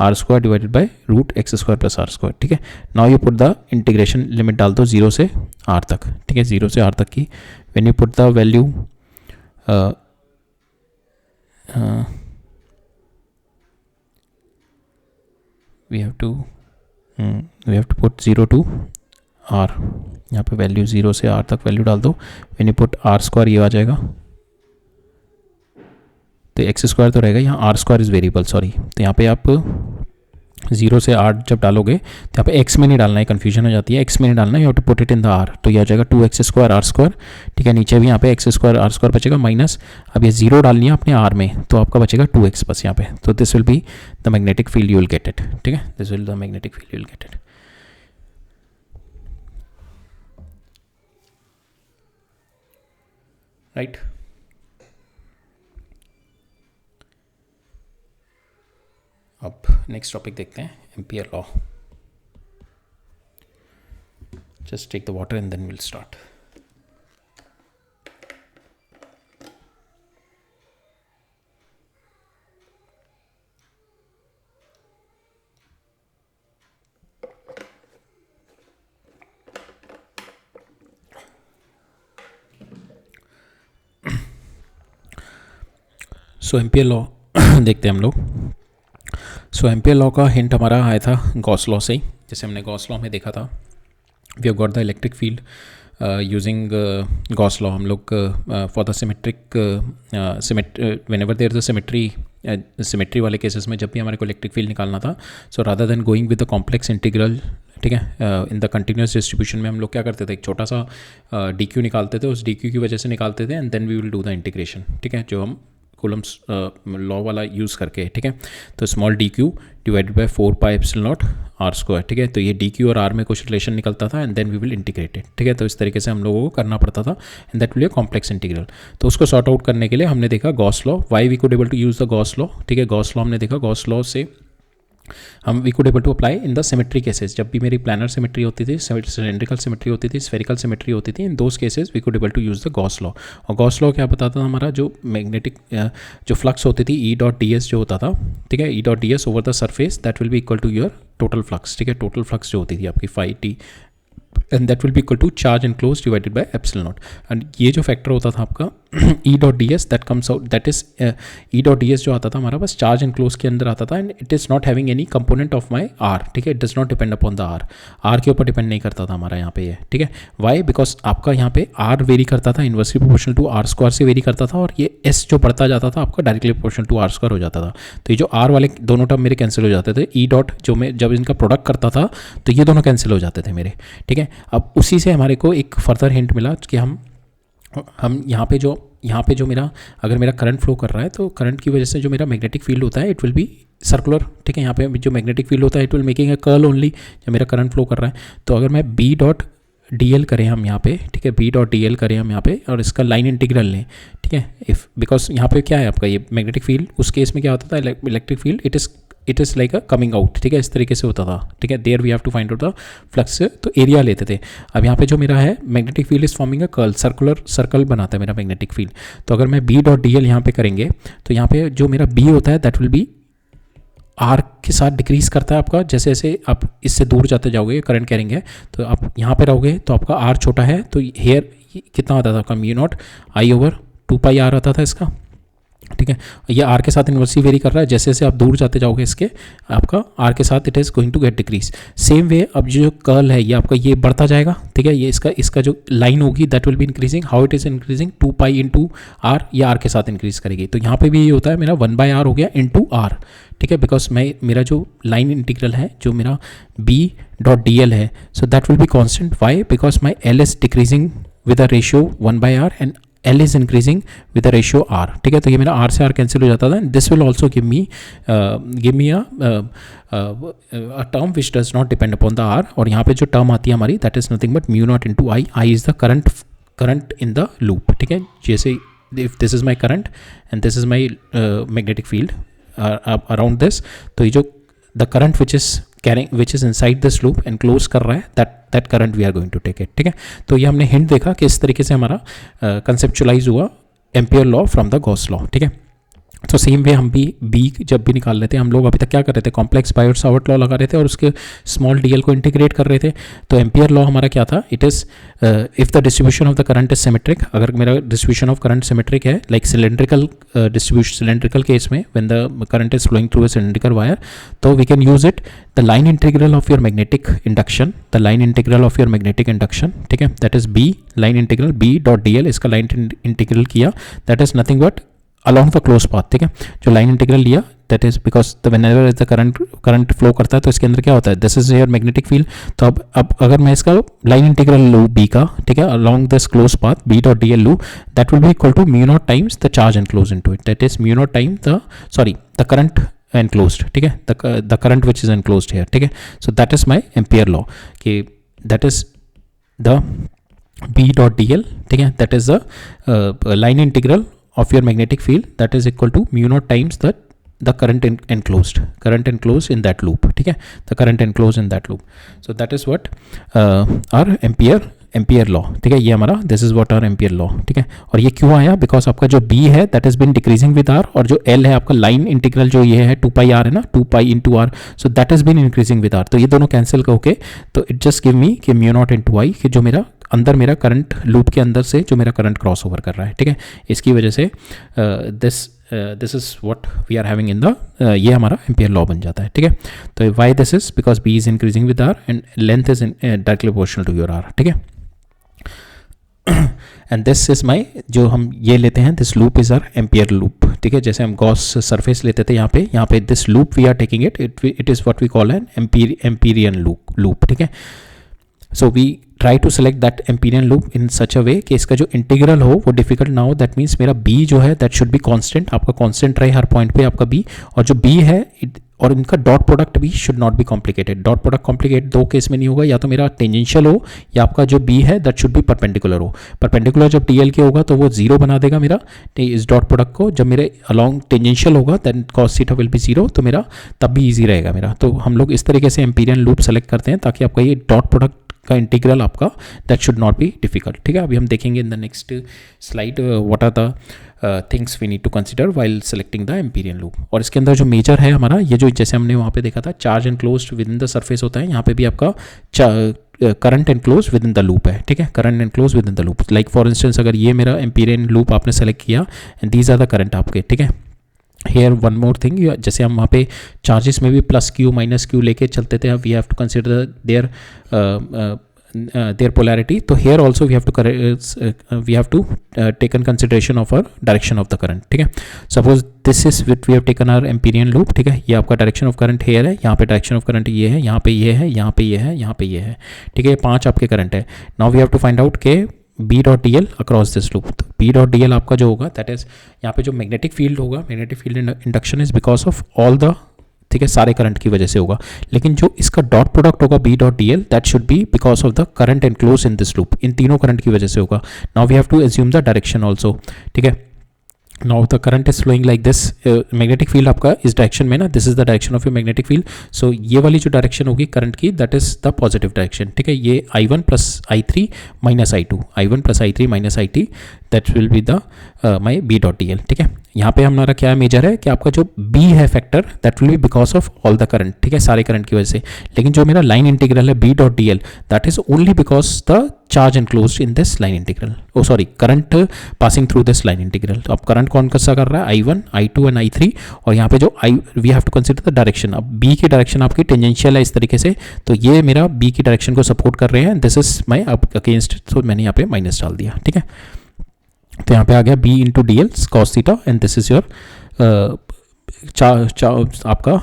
are square divided by root x square plus are square. ठीक है, now you put the integration limit डाल दो 0 से r तक. ठीक है, 0 से r तक की when you put the value we have to put 0 to r. यहाँ पे वैल्यू 0 से r तक वैल्यू डाल दो. When you put r square ये आ जाएगा तो एक्स स्क्वायर तो रहेगा, यहाँ r square is variable sorry. तो यहाँ पे आप 0 से r जब डालोगे तो यहाँ पे x में नहीं डालना है, कन्फ्यूजन हो जाती है. x में नहीं डालना है, you have to put it in the r. तो ये आ जाएगा 2x स्क्वायर r स्क्वायर. ठीक है, नीचे भी यहाँ पे x स्क्वायर r स्क्वायर बचेगा माइनस. अब ये 0 डालनी है अपने r में तो आपका बचेगा 2x बस यहाँ पे. तो this will be the magnetic field you will get it. ठीक है, this will the magnetic field you will get it. Right, अब नेक्स्ट टॉपिक देखते हैं, ampere law. Just take the water and then will start. So ampere law देखते हैं हम लोग. So ampere law का हिंट हमारा आया था गॉस लॉ से ही. जैसे हमने गॉस लॉ में देखा था we have got the electric field using Gauss law. हम लोग for the symmetric whenever there is a symmetry वाले केसेस में जब भी हमारे को इलेक्ट्रिक फील्ड निकालना था, so rather then going with the complex integral. ठीक है, इन द कंटिन्यूस डिस्ट्रीब्यूशन में हम लोग क्या करते थे, एक छोटा सा डी क्यू निकालते थे, उस डी क्यू की वजह से निकालते थे and then we will do the integration. ठीक है, जो हम कूलम्स लॉ वाला यूज़ करके, ठीक है। तो small D Q divided by 4 pi epsilon naught R square, ठीक है। तो ये डी क्यू और आर में कुछ रिलेशन निकलता था and then we will integrate it, ठीक है। तो इस तरीके से हम लोगों को करना पड़ता था and that will be a complex integral. तो उसको सॉर्ट आउट करने के लिए हमने देखा Gauss law, why we could able to use the Gauss law, ठीक है। गॉस लॉ हमने देखा, गॉस लॉ से हम we could able to apply in the symmetry cases. जब भी मेरी प्लानर सिमेट्री होती थी, सिलेंड्रिकल सिमेट्री होती थी, स्फेरिकल सिमेट्री होती थी, in those cases we could able to use the Gauss law. और गॉस लॉ क्या बताता था, हमारा जो मैग्नेटिक जो फ्लक्स होती थी ई डॉट डी एस जो होता था, ठीक है, E dot D S over the surface that will be equal to your total flux, ठीक है। टोटल फ्लक्स जो होती थी आपकी phi T and that will be equal to charge enclose divided by epsilon naught. And ये जो factor होता था आपका E dot D S that comes out, that is E dot D S जो आता था हमारा बस चार्ज एनक्लोज के अंदर आता था and it is not having any component of my are, ठीक है। It does not depend upon the R, R के ऊपर डिपेंड नहीं करता था हमारा यहाँ पे ये, ठीक है। वाई, बिकॉज आपका यहाँ पे आर वेरी करता था inversely proportional to R square से वेरी करता था और ये एस जो बढ़ता जाता था आपका directly proportional to R square हो जाता था। तो ये जो आर वाले दोनों टर्म मेरे कैंसिल हो जाते थे, ई डॉट जो मैं जब इनका प्रोडक्ट करता था तो ये दोनों कैंसिल हो जाते थे मेरे, ठीक है। अब उसी से हमारे को एक फर्दर हिंट मिला कि हम यहाँ पे जो मेरा अगर मेरा करंट फ्लो कर रहा है तो करंट की वजह से जो मेरा मैग्नेटिक फील्ड होता है इट विल बी सर्कुलर, ठीक है। यहाँ पे जो मैग्नेटिक फील्ड होता है it will making a curl only जब मेरा करंट फ्लो कर रहा है। तो अगर मैं बी डॉट डी एल करें हम यहाँ पे, ठीक है, बी डॉट डी एल करें हम यहाँ पे और इसका लाइन इंटीग्रल लें, ठीक है। इफ़ बिकॉज यहाँ पे क्या है आपका ये मैग्नेटिक फील्ड, उस केस में क्या होता था electric field it is like a coming out, ठीक है, इस तरीके से होता था, ठीक है। There we have to find out the flux, तो एरिया लेते थे। अब यहाँ पे जो मेरा है magnetic field is forming a curl, circular circle बनाता है मेरा मैग्नेटिक फील्ड। तो अगर मैं बी डॉट डी एल यहाँ पे करेंगे तो यहाँ पे जो मेरा बी होता है दैट विल बी आर के साथ डिक्रीज करता है आपका, जैसे जैसे आप इससे दूर जाते जाओगे करंट कैरिंग है तो आप यहाँ पे रहोगे तो आपका आर छोटा है तो हेयर कितना आता था आपका mu not I over 2 pi R आता था इसका, ठीक है। ये आर के साथ इन्वर्सली वेरी कर रहा है, जैसे जैसे आप दूर जाते जाओगे इसके आपका आर के साथ it is going to get decrease. Same way अब जो कर्ल है ये आपका ये बढ़ता जाएगा, ठीक है। ये इसका जो लाइन होगी that will be increasing, how it is increasing 2 pi into R, ये आर के साथ इंक्रीज करेगी। तो यहाँ पे भी ये होता है मेरा 1 बाय आर हो गया इंटू आर, ठीक है। बिकॉज मेरा जो लाइन इंटीग्रल है जो मेरा बी डॉट डी एल है so that will be constant, why because my L is decreasing with a ratio 1 by R and L is increasing with the ratio R, ठीक है। तो ये मेरा R से R कैंसिल हो जाता था। This will also give me a term which does not depend upon the R, और यहाँ पे जो टर्म आती है हमारी that is nothing but mu not into I, I is the current in the loop, ठीक है। जैसे if this is my current and this is my magnetic field around this, तो ये जो the current which is inside this loop enclose कर रहा है that current we are going to take it, ठीक है। तो ये हमने हिंट देखा कि इस तरीके से हमारा कंसेप्चुलाइज हुआ ampere law from the Gauss law, ठीक है। तो सेम वे हम भी बी जब भी निकाल लेते हैं, हम लोग अभी तक क्या कर रहे थे कॉम्प्लेक्स बायोट-सावर्ट लॉ लगा रहे थे और उसके स्मॉल डी एल को इंटीग्रेट कर रहे थे। तो एम्पियर लॉ हमारा क्या था, it is if the distribution of the current is symmetric, अगर मेरा डिस्ट्रीब्यूशन ऑफ करंट सिमेट्रिक है like cylindrical distribution, cylindrical case में when the current is flowing through a cylindrical wire, तो we can use it the line integral of your magnetic induction, the line integral of your magnetic induction, ठीक है। That is B line integral B dot D L, इसका line integral किया that is nothing but along the close path, ठीक है। जो line integral लिया that is because the whenever is the current flow करता है तो इसके अंदर क्या होता है, this is your magnetic field. तो अब अगर मैं इसका लाइन इंटीग्रल लूँ बी का, ठीक है, along this close path b dot D l लूँ, that will be equal to mu naught times the charge enclose into it, that is mu naught time the current enclosed, ठीक है, the current which is enclosed here, ठीक है। So that is my ampere law कि that is the b dot D L, ठीक है, that is the line integral of your magnetic field that is equal to mu naught times the current enclosed in that loop, ठीक है, the current enclosed in that loop. So that is what our ampere law, ठीक है, ये हमारा this is what our ampere law, ठीक है। और ये क्यों आया, बिकॉज आपका जो बी है that is been decreasing with R, और जो एल है आपका लाइन इंटीग्रल जो ये है 2 पाई आर है ना, 2 pi into R, so that is been increasing with R. तो ये दोनों कैंसिल होके तो इट जस्ट गिव मी कि म्यू नॉट इंटू आई, कि जो मेरा अंदर मेरा करंट लूप के अंदर से जो मेरा करंट क्रॉस ओवर कर रहा है, ठीक है। इसकी वजह से this is what we are having in the, ये हमारा एम्पियर लॉ बन जाता है, ठीक है। तो why this is because B is increasing with R and length is directly proportional to your R, ठीक है। एंड दिस इज माई, जो हम ये लेते हैं this loop is our ampere loop, ठीक है। जैसे हम गॉस सरफेस लेते थे यहाँ पे this loop we are taking it is what we call an amperian loop, ठीक है। So we try to select that amperian loop in such a way कि इसका जो इंटीग्रल हो वो डिफिकल्ट ना हो. दैट मीन्स मेरा बी जो है दैट शुड बी कांस्टेंट, आपका कांस्टेंट रहे हर पॉइंट पे आपका बी, और जो बी है और इनका डॉट प्रोडक्ट भी should not be complicated. Dot product complicate दो केस में नहीं होगा, या तो मेरा टेंजेंशियल हो या आपका जो बी है दैट शुड बी परपेंडिकुलर हो. परपेंडिकुलर जब टीएल के होगा तो वो जीरो बना देगा मेरा इस डॉट प्रोडक्ट को. जब मेरे अलॉन्ग टेंजेंशियल होगा then cos theta will be zero, तो मेरा तब भी ईजी रहेगा मेरा. तो हम लोग इस तरीके से एम्पीरियन लूप सेलेक्ट करते हैं ताकि आपका ये डॉट प्रोडक्ट का इंटीग्रल आपका that should not be difficult. ठीक है, अभी हम देखेंगे in the next slide what are the things we need to consider while selecting the amperian loop. और इसके अंदर जो मेजर है हमारा ये जो जैसे हमने वहाँ पे देखा था charge enclosed within the surface होता है, यहाँ पे भी आपका current enclose within the loop है. ठीक है, current enclose within the loop. Like for instance अगर ये मेरा एम्पीरियन लूप आपने सेलेक्ट किया and these are the current आपके. ठीक है, हेयर वन मोर थिंग, जैसे हम वहाँ पे चार्जेस में भी प्लस क्यू माइनस क्यू लेके चलते थे, we have to consider their polarity. तो here also we have to take in consideration of our direction of the current. ठीक है, suppose this is with we have taken our amperian loop. ठीक है, ये आपका डायरेक्शन ऑफ करंट हेयर है, यहाँ पे डायरेक्शन ऑफ करंट ये है, यहाँ पे ये है, यहाँ पे ये है, यहाँ पे ये है. ठीक है, 5 आपके करंट है. Now we have to find out के b dot D l across this loop. तो बी डॉट डी एल आपका जो होगा दैट इज यहाँ पे जो मैग्नेटिक फील्ड होगा, magnetic field induction is because of all the, ठीक है, सारे करंट की वजह से होगा. लेकिन जो इसका डॉट प्रोडक्ट होगा b dot D L that should be because of the current enclose in this loop. इन तीनों करंट की वजह से होगा. Now we have to assume the direction also. ठीक है, now the current is flowing like this. Magnetic field आपका इस डायरेक्शन में ना, this is the direction of your magnetic field. सो ये वाली जो डायरेक्शन होगी करंट की that is the positive direction. ठीक है, ये I1 plus I3 minus I2, I1 plus I3 minus I2 that will be the my B dot D L. ठीक है, यहाँ पे हमारा क्या मेजर है कि आपका जो बी है factor that will B because of all the current. ठीक है, सारे करंट की वजह से. लेकिन जो मेरा लाइन इंटीग्रल है B dot D L that is only because the charge enclosed in this line integral. Oh sorry, current passing through this line integral. तो अब करंट कौन सा कर रहा है, I1, I2 एंड I3. और यहाँ पे जो we have to consider the direction. अब बी की डायरेक्शन आपकी टेंजेंशियल है इस तरीके से, तो ये मेरा बी की डायरेक्शन को सपोर्ट कर रहे हैं. दिस इज माई अगेंस्ट, तो मैंने यहाँ पे माइनस डाल दिया. ठीक है, तो यहाँ पे आ गया b into d l cos theta and this is your आपका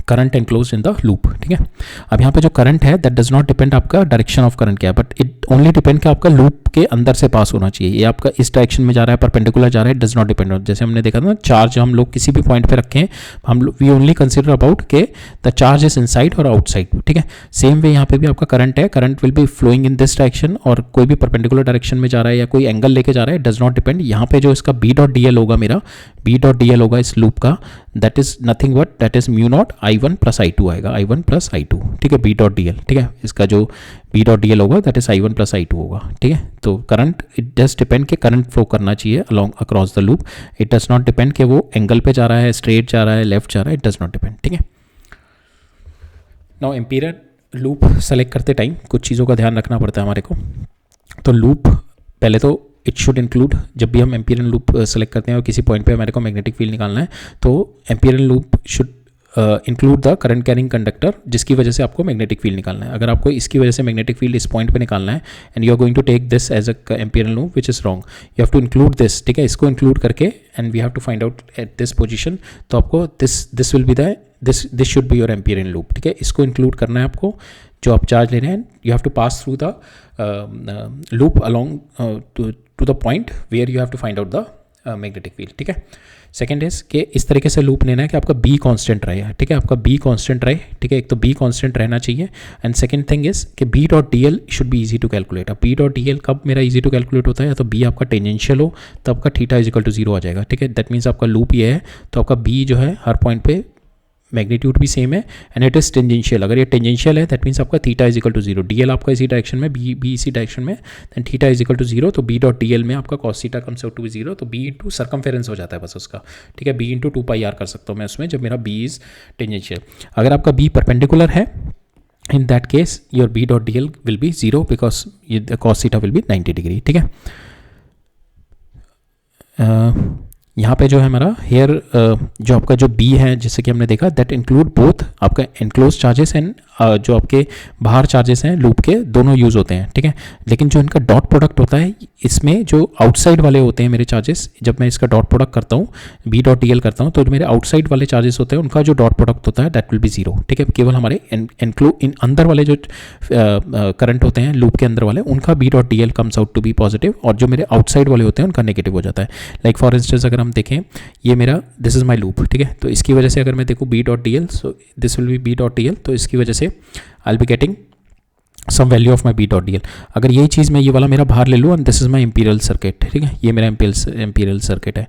current enclose in the loop. ठीक है, अब यहाँ पे जो करंट है दैट डज नॉट डिपेंड आपका डायरेक्शन ऑफ करंट क्या है, बट इट ओनली डिपेंड कि आपका लूप के अंदर से पास होना चाहिए. ये आपका इस डायरेक्शन में जा रहा है, परपेंडिकुलर जा रहा है, डज नॉट डिपेंड. जैसे हमने देखा था चार्ज हम लोग किसी भी पॉइंट पे रखें, हम वी ओनली कंसिडर अबाउट के द चार्ज इज इनसाइड और आउटसाइड. ठीक है, सेम वे यहाँ पे भी आपका करंट है, current will be flowing in this direction, और कोई भी परपेंडिकुलर डायरेक्शन में जा रहा है या कोई एंगल लेके जा रहा है, डज नॉट डिपेंड. यहाँ पे जो इसका बी डॉट डी एल होगा, मेरा बी डॉट डी एल होगा इस लूप का, that is nothing but that is mu not I1 plus I2 आएगा, I1 प्लस I2. ठीक है, बी डॉट डी एल. ठीक है, इसका जो बी डॉट डी एल होगा that is I1 plus I2 होगा. ठीक है, तो करंट इट डज डिपेंड कि करंट फ्लो करना चाहिए along across the loop. It does not depend कि वो एंगल पे जा रहा है, स्ट्रेट जा रहा है, लेफ्ट जा रहा है, इट डज नॉट डिपेंड. ठीक है, नाउ एम्पीरियन लूप सेलेक्ट करते टाइम कुछ चीज़ों का ध्यान रखना पड़ता है हमारे को. तो लूप पहले तो इट शुड इंक्लूड, जब भी हम एम्पीरियन लूप सेलेक्ट करते हैं और किसी पॉइंट पे हमारे को मैग्नेटिक फील्ड निकालना है, तो Amperian loop should include the current carrying conductor, जिसकी वजह से आपको मैग्नेटिक फील्ड निकालना है. अगर आपको इसकी वजह से मैग्नेटिक फील्ड इस पॉइंट पे निकालना है and you are going to take this as a Amperian loop which is wrong. You have to include this. ठीक है, इसको इंक्लूड करके and we have to find out at this position. तो आपको this will be the this should be your Amperian loop. ठीक है, इसको include करना है आपको जो आप चार्ज ले रहे हैं. You have to pass through the loop along to the point where you have to find out the magnetic field. ठीक है, सेकेंड इज कि इस तरीके से लूप लेना है कि आपका बी कांस्टेंट रहे. ठीक है, आपका बी कांस्टेंट रहे. ठीक है, एक तो बी कांस्टेंट रहना चाहिए एंड सेकंड थिंग इज कि B dot D l should be easy to calculate. अब बी डॉट डी एल कब मेरा इजी टू कैलकुलेट होता है, या तो बी आपका टेंजेंशियल हो तो आपका थीटा इज इक्वल टू 0 आ जाएगा. ठीक है, दैट मीन्स आपका लूप ये है तो आपका बी जो है हर पॉइंट पे मैग्नीट्यूड भी सेम है एंड इट इज टेंजेंशियल. अगर ये टेंजेंशियल है दैट मीन्स आपका theta is equal to 0. D l आपका इसी डायरेक्शन में, बी इसी डायरेक्शन में, then theta is equal to 0. तो बी डॉट डी एल में आपका cos theta comes out to 0. तो बी इंटू सर्कमफेरेंस हो जाता है बस उसका. ठीक है, बी इंटू 2πr कर सकता हूँ मैं उसमें जब मेरा बी इज टेंजेंशियल. अगर आपका बी परपेंडिकुलर है, in that case your b dot dl will be 0 because the cos theta will be 90 degree. ठीक है, यहाँ पे जो है हमारा हेयर जो आपका जो बी है, जैसे कि हमने देखा दैट इंक्लूड बोथ आपका एनक्लोज चार्जेस एंड जो आपके बाहर चार्जेस हैं लूप के, दोनों यूज़ होते हैं, ठीक है। लेकिन जो इनका डॉट प्रोडक्ट होता है, इसमें जो आउटसाइड वाले होते हैं मेरे चार्जेस, जब मैं इसका डॉट प्रोडक्ट करता हूँ, बी डॉट डी एल करता हूँ, तो मेरे आउटसाइड वाले चार्जेस होते हैं उनका जो डॉट प्रोडक्ट होता है दैट विल बी जीरो, ठीक है। केवल हमारे इन अंदर वाले जो करंट होते हैं लूप के अंदर वाले, उनका B dot D l comes out to be positive, और जो मेरे आउटसाइड वाले होते हैं उनका नेगेटिव हो जाता है। लाइक फॉर इंस्टेंस अगर हम देखें, ये मेरा दिस इज माई लूप, ठीक है। तो इसकी वजह से अगर मैं देखूँ B dot D l, so this will be B dot D l, तो इसकी वजह से I will be getting some value of my B dot D l. अगर यही चीज़ मैं ये वाला मेरा बाहर ले लूँ, and this is my imperial circuit, ठीक है, ये मेरा इम्पीरियल सर्किट है।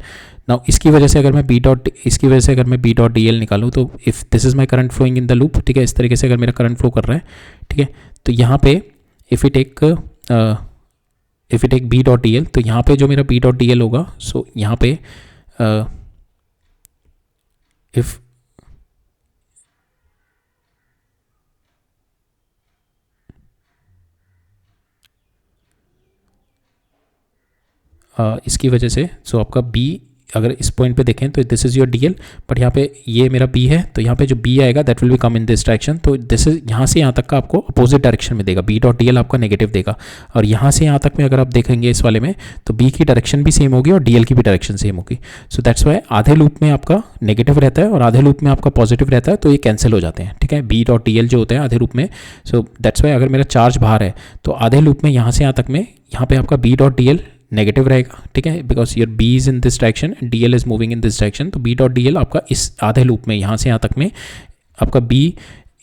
नाउ इसकी वजह से अगर मैं बी डॉट डी एल निकालूँ, तो if this is my current flowing in the loop, ठीक है, इस तरीके से अगर मेरा करंट फ्लो कर रहा है, ठीक है, तो यहाँ पे if you take B dot D l, तो यहाँ पे जो मेरा बी डॉट डी एल होगा, सो यहाँ पे इफ़ इसकी वजह से सो आपका बी, अगर इस पॉइंट पे देखें तो this is your D L, but यहाँ पे ये मेरा बी है, तो यहाँ पे जो बी आएगा that will B come in this direction, तो दिस इज यहाँ से यहाँ तक का आपको अपोजिट डायरेक्शन में देगा, बी डॉट डी एल आपका नेगेटिव देगा। और यहाँ से यहाँ तक में अगर आप देखेंगे इस वाले में, तो बी की डायरेक्शन भी सेम होगी और डी एल की भी डायरेक्शन सेम होगी। सो दैट्स वाई आधे लूप में आपका नेगेटिव रहता है और आधे लूप में आपका पॉजिटिव रहता है, तो ये कैंसिल हो जाते हैं, ठीक है, बी डॉट डी एल जो होते हैं आधे लूप में। सो दैट्स वाई अगर मेरा चार्ज बाहर है, तो आधे लूप में यहाँ से यहाँ तक में, यहाँ पे आपका B dot D l negative रहेगा, ठीक है, because your B is in this direction and d l is moving in this direction, तो बी डॉट डी एल आपका इस आधे लूप में यहाँ से यहाँ तक में आपका बी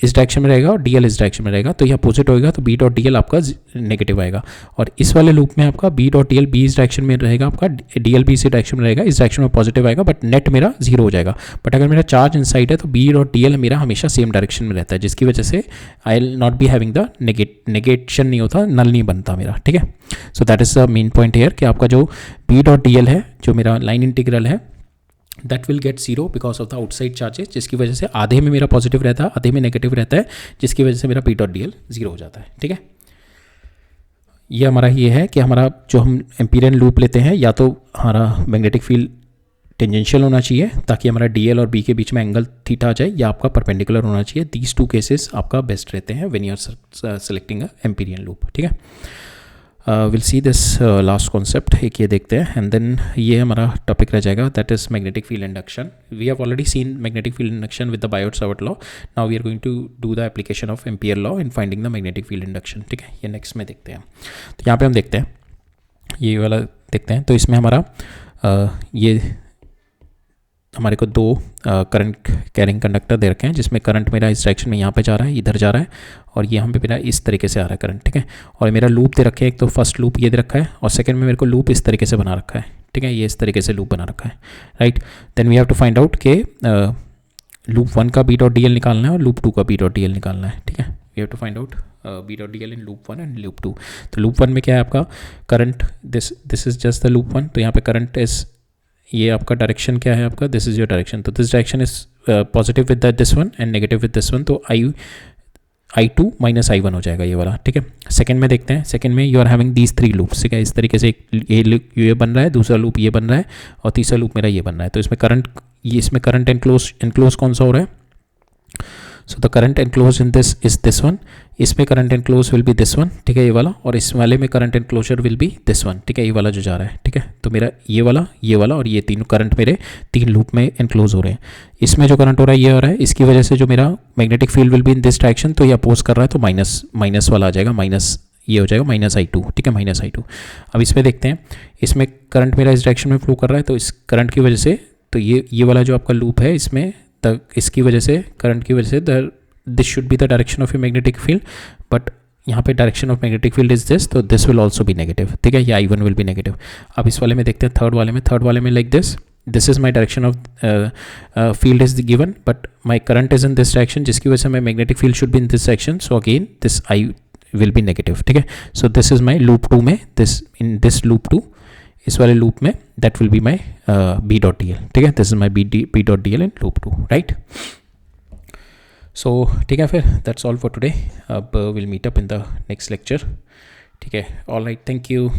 इस डायरेक्शन में रहेगा और डी एल इस डायरेक्शन में रहेगा, तो ये अपोजिट होएगा, तो बी डॉट डी एल आपका नेगेटिव आएगा। और इस वाले लूप में आपका B dot D l B इस डायरेक्शन में रहेगा, आपका डी एल बी इस डायरेक्शन में रहेगा, इस डायरेक्शन में पॉजिटिव आएगा, बट नेट मेरा जीरो हो जाएगा। बट अगर मेरा चार्ज इनसाइड है, तो बी डॉट डी एल मेरा हमेशा सेम डायरेक्शन में रहता है, जिसकी वजह से I will not be having the negation नहीं होता, नल नहीं बनता मेरा, ठीक है। So that is the main point here कि आपका जो बी डॉट डी एल है, जो मेरा लाइन इंटीग्रल है, that will get zero because of the outside charges, जिसकी वजह से आधे में मेरा पॉजिटिव रहता है, आधे में नेगेटिव रहता है, जिसकी वजह से मेरा B dot D l zero हो जाता है, ठीक है। ये हमारा ये है कि हमारा जो हम एम्पीरियन लूप लेते हैं, या तो हमारा मैग्नेटिक फील्ड टेंजेंशियल होना चाहिए ताकि हमारा डी एल और बी के बीच में एंगल थीटा आ जाए, या आपका परपेंडिकुलर होना चाहिए। दीज टू केसेस आपका बेस्ट रहते हैं when you are selecting a Amperian loop, ठीक है। Will see this last concept, एक ये देखते हैं, एंड देन ये हमारा टॉपिक रह जाएगा, that is magnetic field induction. We have already seen magnetic field induction with the Biot Savart law, now we are going to do the application of Ampere law in finding the magnetic field induction, ठीक है। ये next में देखते हैं। तो यहाँ पे हम देखते हैं, ये वाला देखते हैं, तो इसमें हमारा ये हमारे को दो करंट कैरिंग कंडक्टर दे रखे हैं, जिसमें करंट मेरा इस डायरेक्शन में यहाँ पे जा रहा है, इधर जा रहा है, और यहाँ पे मेरा इस तरीके से आ रहा है करंट, ठीक है। और मेरा लूप दे रखे हैं, एक तो फर्स्ट लूप ये दे रखा है, और सेकंड में मेरे को लूप इस तरीके से बना रखा है, ठीक है, ये इस तरीके से लूप बना रखा है, right. Then we have to find out के लूप 1 का बी डॉट डी एल निकालना है और लूप 2 का बी डॉट डी एल निकालना है, ठीक है। We have to find out B dot D l in loop 1 and loop 2। तो लूप 1 में क्या है आपका current, this is just the loop 1, तो यहाँ पे करंट इज, ये आपका डायरेक्शन क्या है आपका, दिस इज योर डायरेक्शन, तो this direction is positive with this one and negative with this one, तो I2 माइनस I1 हो जाएगा ये वाला, ठीक है। सेकंड में देखते हैं, सेकंड में you are having these 3 loops, ठीक है, इस तरीके से ये बन रहा है, दूसरा लूप ये बन रहा है, और तीसरा लूप मेरा ये बन रहा है। तो इसमें करंट, ये इसमें करंट एनक्लोज कौन सा हो रहा है, so the current enclose in this is this one, इसमें current enclose will be this one, ठीक है, ये वाला, और इस वाले में current enclosure will be this one, ठीक है, ये वाला जो जा रहा है, ठीक है। तो मेरा ये वाला और ये तीनों करंट मेरे 3 लूप में एनक्लोज हो रहे हैं। इसमें जो करंट हो रहा है ये हो रहा है, इसकी वजह से जो मेरा magnetic field will be in this direction, तो ये अपोज कर रहा है, तो माइनस वाला आ जाएगा, माइनस ये हो जाएगा -I2, ठीक है, -I2। अब इसमें देखते हैं, इसमें करंट मेरा इस डायरेक्शन में फ्लो कर रहा है, तो इस करंट की वजह से, तो ये वाला जो आपका लूप है, इसमें इसकी वजह से, करंट की वजह से this should be the direction of a magnetic field, but यहाँ पे direction of magnetic field is this, तो this will also be negative, ठीक है, ये I1 विल बी नेगेटिव। अब इस वाले में देखते हैं, थर्ड वाले में like this is my direction of field is given, but my current is in this direction, जिसकी वजह से my magnetic field should be in this direction, so again this I will be negative, ठीक है। So this is my loop 2 में, इन this loop 2, इस वाले loop में that will be my B dot D L, ठीक है, this is my B dot D l in loop 2, right. So ठीक है, फिर दैट्स ऑल फॉर टुडे, अब will meet up in the next lecture, ठीक है, all right, thank you.